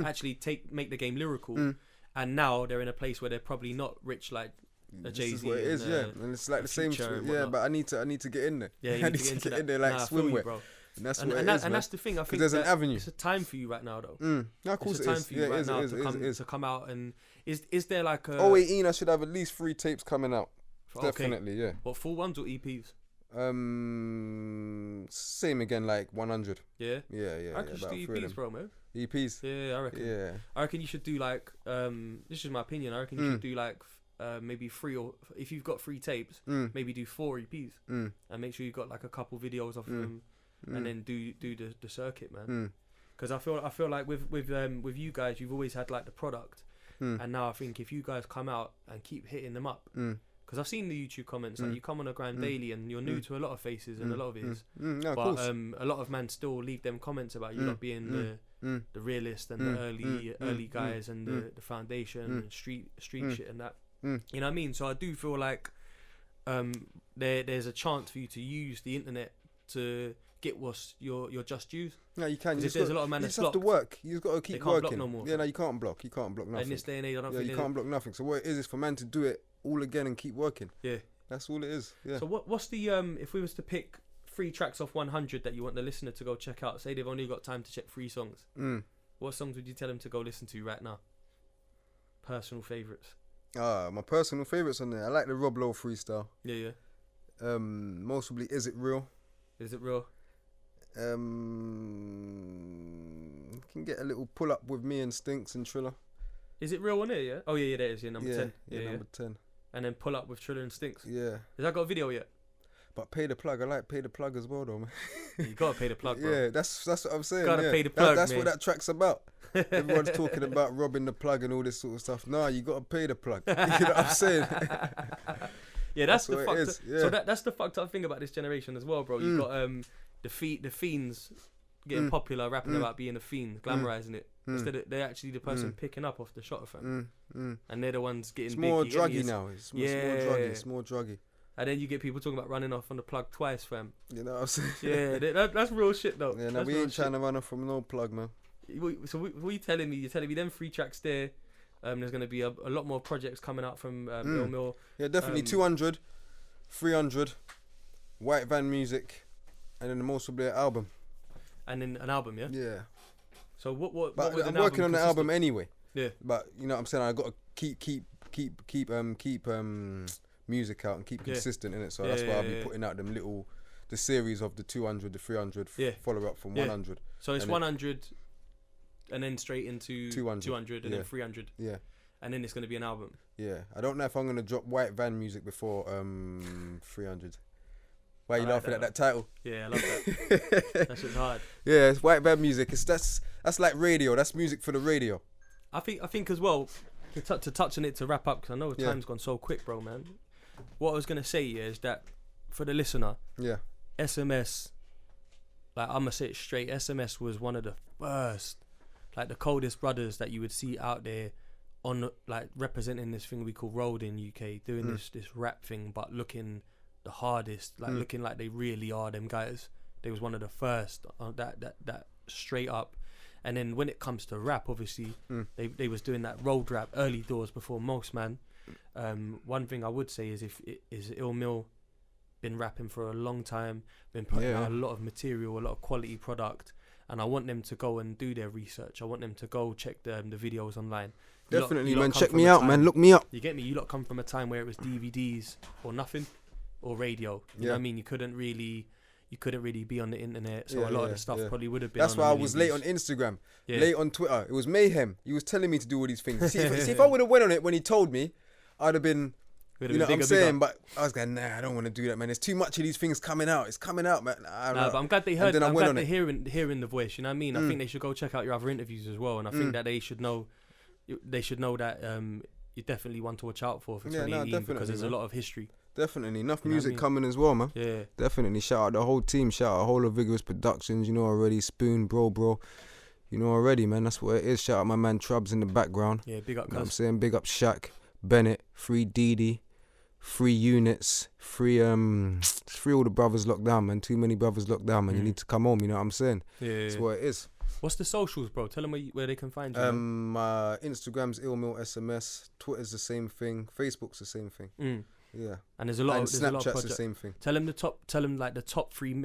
actually make the game lyrical. And now they're in a place where they're probably not rich like a Jay-Z. This is what it is, and it's like the same. Yeah, but I need to get in there. Yeah, I need to get in there like swimwear, bro. And that's what it is, and that's the thing. I think there's an avenue. It's a time for you right now, though. No, of course it's a time for you right now to come out. And is there like a 18? I should have at least 3 tapes coming out. Definitely, yeah. What, full ones or EPs? Same again, like 100. Yeah. I reckon you should do EPs, bro, man. EPs. Yeah, I reckon. Yeah. I reckon you should do like this is my opinion. I reckon you should do like maybe 3, or if you've got 3 tapes, maybe do 4 EPs and make sure you've got like a couple videos of them. And then do the circuit, man. Because I feel like with you guys, you've always had like the product, and now I think if you guys come out and keep hitting them up, because I've seen the YouTube comments, like you come on a grind daily and you're new to a lot of faces and a lot of his, no, but a lot of men still leave them comments about you not being the realist and the early guys and the foundation and street shit and that. You know what I mean? So I do feel like there's a chance for you to use the internet to get what's your just dues. No, you can. If there's a lot of man that's blocked, have to work. You just got to keep working. No more, yeah, no, you can't block. You can't block nothing. In this day and age, I don't think you can't block nothing. So what it is for man to do it all again and keep working. Yeah, that's all it is. Yeah. So what's the if we was to pick 3 tracks off 100 that you want the listener to go check out? Say they've only got time to check 3 songs. What songs would you tell them to go listen to right now? Personal favourites. My personal favourites on there. I like the Rob Lowe freestyle. Yeah. Most probably Is It Real? Is It Real? Can get a little pull up with me and Stinks and Triller. Is It Real on there? Yeah. Oh yeah, there is. Yeah, number 10. Yeah, number 10. And then pull up with Triller and Stinks. Yeah. Has that got a video yet? But Pay the Plug. I like Pay the Plug as well, though, man. You gotta pay the plug, bro. Yeah, that's what I'm saying. Gotta pay the plug, that's what that track's about. Everyone's talking about robbing the plug and all this sort of stuff. Nah, you gotta pay the plug. You know what I'm saying? Yeah, that's the fucked up. So that's the fucked up thing about this generation as well, bro. You got the fiends getting popular, rapping about being a fiend, glamorizing it. Instead of they're actually the person picking up off the shot of them, and they're the ones getting. It's more druggy now. It's more druggy. And then you get people talking about running off on the plug twice, fam. You know what I'm saying? Yeah, that's real shit, though. Yeah, no, we ain't trying to run off from no plug, man. So what are you telling me? You're telling me them 3 tracks there. There's going to be a lot more projects coming out from Ill Mill. Yeah, definitely 200, 300, White Van Music, and then most probably an album. And then an album, yeah? Yeah. So what But I'm working on the album anyway. Yeah. But you know what I'm saying? I got to keep music out and keep consistent in it. So that's why I'll be putting out the series of the 200, the 300, follow up from 100. So it's 100 and then straight into 200 and then 300. Yeah. And then it's going to be an album. Yeah. I don't know if I'm going to drop White Van Music before 300. Why are you laughing at that title? Yeah, I love that. That shit's hard. Yeah, it's White Van Music. That's like radio. That's music for the radio. I think as well, to touch on it, to wrap up, because I know time's gone so quick, bro, man. What I was going to say is that for the listener, SMS, like I'm going to say it straight, SMS was one of the first, like the coldest brothers that you would see out there on, like, representing this thing we call road in UK, doing this rap thing, but looking the hardest, like looking like they really are them guys. They was one of the first that straight up. And then when it comes to rap, obviously they was doing that road rap early doors before most, man. One thing I would say is is Ill Mill been rapping for a long time, been putting out a lot of material, a lot of quality product, and I want them to go and do their research. I want them to go check the videos online. Definitely, man. Check me out, man. Look me up. You get me? You lot come from a time where it was DVDs or nothing, or radio. You know what I mean? You couldn't really be on the internet, so a lot of the stuff probably would have been. That's why I was late on Instagram, late on Twitter. It was mayhem. He was telling me to do all these things. See, if I would have went on it when he told me, I'd have been. You know what I'm saying? But I was going, nah, I don't want to do that, man. There's too much of these things coming out. It's coming out, man. But I'm glad they heard. I'm glad they're hearing the voice. You know what I mean? I think they should go check out your other interviews as well, and I think that they should know. They should know that you're definitely one to watch out for 2018 because there's a lot of history. Definitely. Enough music coming as well, man. Yeah. Definitely. Shout out the whole team. Shout out whole of Vigorous Productions. You know already. Spoon, bro. You know already, man. That's what it is. Shout out my man Trubs in the background. Yeah, big up, you know what I'm saying? Big up Shaq, Bennett, Free Didi, Free Units, free all the brothers locked down, man. Too many brothers locked down, man. You need to come home, you know what I'm saying? Yeah. That's what it is. What's the socials, bro? Tell them where they can find you. My Instagram's Mill of S.M.S. Twitter's the same thing. Facebook's the same thing. Yeah. And there's a lot of Snapchat's the same thing. Tell them the top 3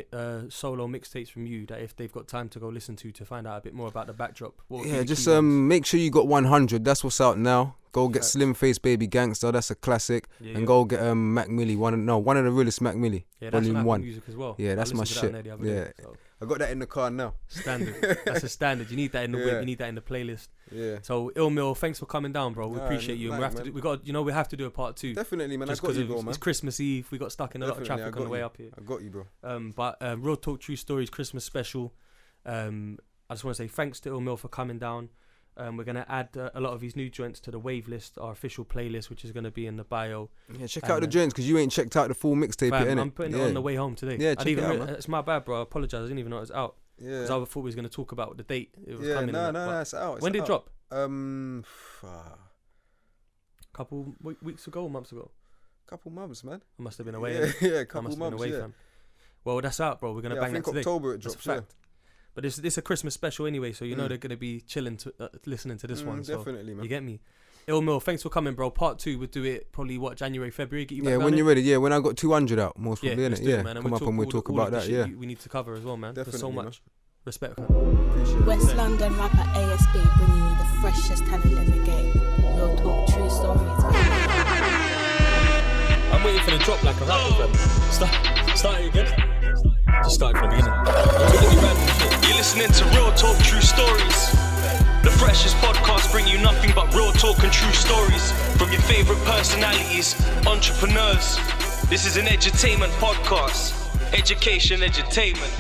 solo mixtapes from you that if they've got time to go listen to find out a bit more about the backdrop. Just make sure you got 100. That's what's out now. Go get Slim Face Baby Gangster. That's a classic. And go get Mac Millie. One of the realest Mac Millie. Yeah, that's Volume 1. Music as well. Yeah, that's my shit. I got that in the car now. Standard. That's a standard. You need that in the whip. You need that in the playlist. Yeah. So Ill Mill, thanks for coming down, bro. We appreciate you. And we have to do a part 2. Definitely, man. Just I got you, bro, man. It's Christmas Eve. We got stuck in a lot of traffic on the way up here. I got you, bro. But Real Talk True Stories Christmas special. I just want to say thanks to Ill Mill for coming down. We're going to add a lot of these new joints to the Wave list, our official playlist, which is going to be in the bio. Yeah, check out the joints because you ain't checked out the full mixtape yet, innit? I'm putting it on the way home today. Yeah, check it out, man. It's my bad, bro. I apologise. I didn't even know it was out. Yeah. Because I thought we was going to talk about the date. It was coming. No, it's out. When did it drop? Couple weeks ago or months ago? Couple months, man. I must have been away. Yeah, couple months, fam. Well, that's out, bro. We're going to bang that today. I think October it drops, yeah. But this a Christmas special anyway, so you know they're going to be chilling listening to this one. Definitely, man. You get me? Ill Mill, thanks for coming, bro. Part 2, we'll do it probably, January, February? Get you back when you're ready. Yeah, when I got 200 out, most probably, innit? Yeah, man. Come up and we'll talk about that, yeah. We need to cover as well, man. Definitely, there's so much. Respect. West London rapper ASB bringing you the freshest talent in the game. Real Talk True Stories. I'm waiting for the drop like a rapper, fam. Start it again. Just start from the beginning. You're listening to Real Talk True Stories. The freshest podcast bring you nothing but real talk and true stories from your favourite personalities, entrepreneurs. This is an edutainment podcast. Education, edutainment.